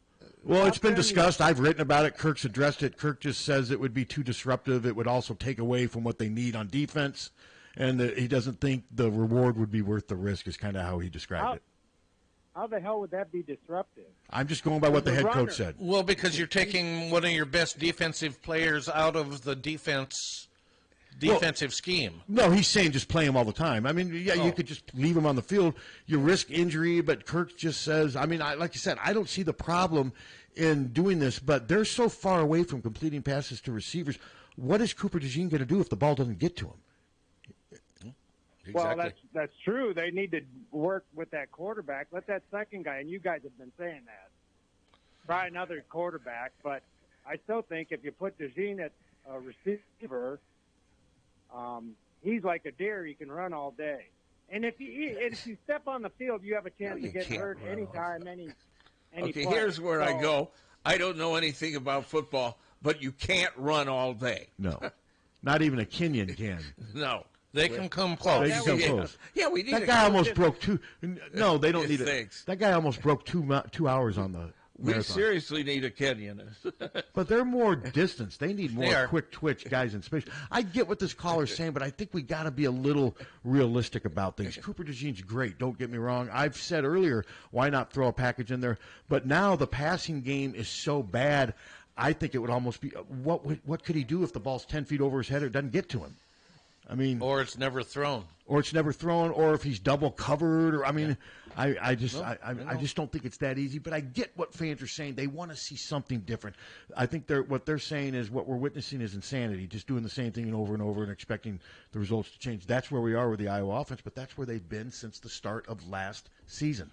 Well, it's been discussed. I've written about it. Kirk's addressed it. Kirk just says it would be too disruptive. It would also take away from what they need on defense, and he doesn't think the reward would be worth the risk is kind of how he described it. How the hell would that be disruptive? I'm just going by what the head coach said. Well, because you're taking one of your best defensive players out of the defensive scheme. No, he's saying just play him all the time. I mean, you could just leave him on the field. You risk injury, but Kirk just says, like you said, I don't see the problem in doing this, but they're so far away from completing passes to receivers. What is Cooper DeJean going to do if the ball doesn't get to him? Exactly. Well, that's true. They need to work with that quarterback. Let that second guy, and you guys have been saying that, try another quarterback. But I still think if you put DeJean at a receiver, he's like a deer. He can run all day. And if you step on the field, you have a chance to get hurt anytime, any Okay, play. here's where I go. I don't know anything about football, but you can't run all day. No. Not even a Kenyon can. No. They can come close. They can come close. Yeah, we need that guy almost broke two. No, they don't need it. Thanks. That guy almost broke 2 hours on the We marathon. seriously need a Kenyon. But they're more distance. They need more quick twitch guys in space. I get what this caller's saying, but I think we got to be a little realistic about things. Cooper DeJean's great. Don't get me wrong. I've said earlier, why not throw a package in there? But now the passing game is so bad. I think it would almost be what could he do if the ball's 10 feet over his head or it doesn't get to him? I mean, or it's never thrown, or if he's double covered, or I just don't think it's that easy. But I get what fans are saying; they want to see something different. I think what they're saying is what we're witnessing is insanity, just doing the same thing and over and expecting the results to change. That's where we are with the Iowa offense, but that's where they've been since the start of last season.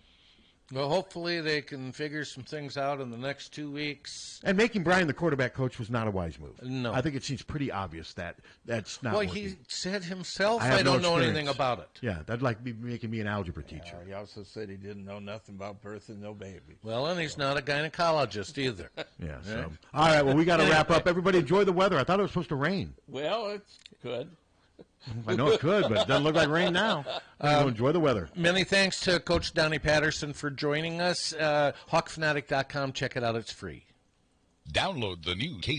Well, hopefully they can figure some things out in the next 2 weeks. And making Brian the quarterback coach was not a wise move. No. I think it seems pretty obvious that that's not working. He said himself, I don't know anything about it. Yeah, that'd like be making me an algebra teacher. He also said he didn't know nothing about birth and no baby. Well, and he's not a gynecologist either. Yeah. So. All right, well, we got to wrap up. Everybody enjoy the weather. I thought it was supposed to rain. Well, it's good. I know it could, but it doesn't look like rain now. Enjoy the weather. Many thanks to Coach Donnie Patterson for joining us. HawkFanatic.com. Check it out. It's free. Download the new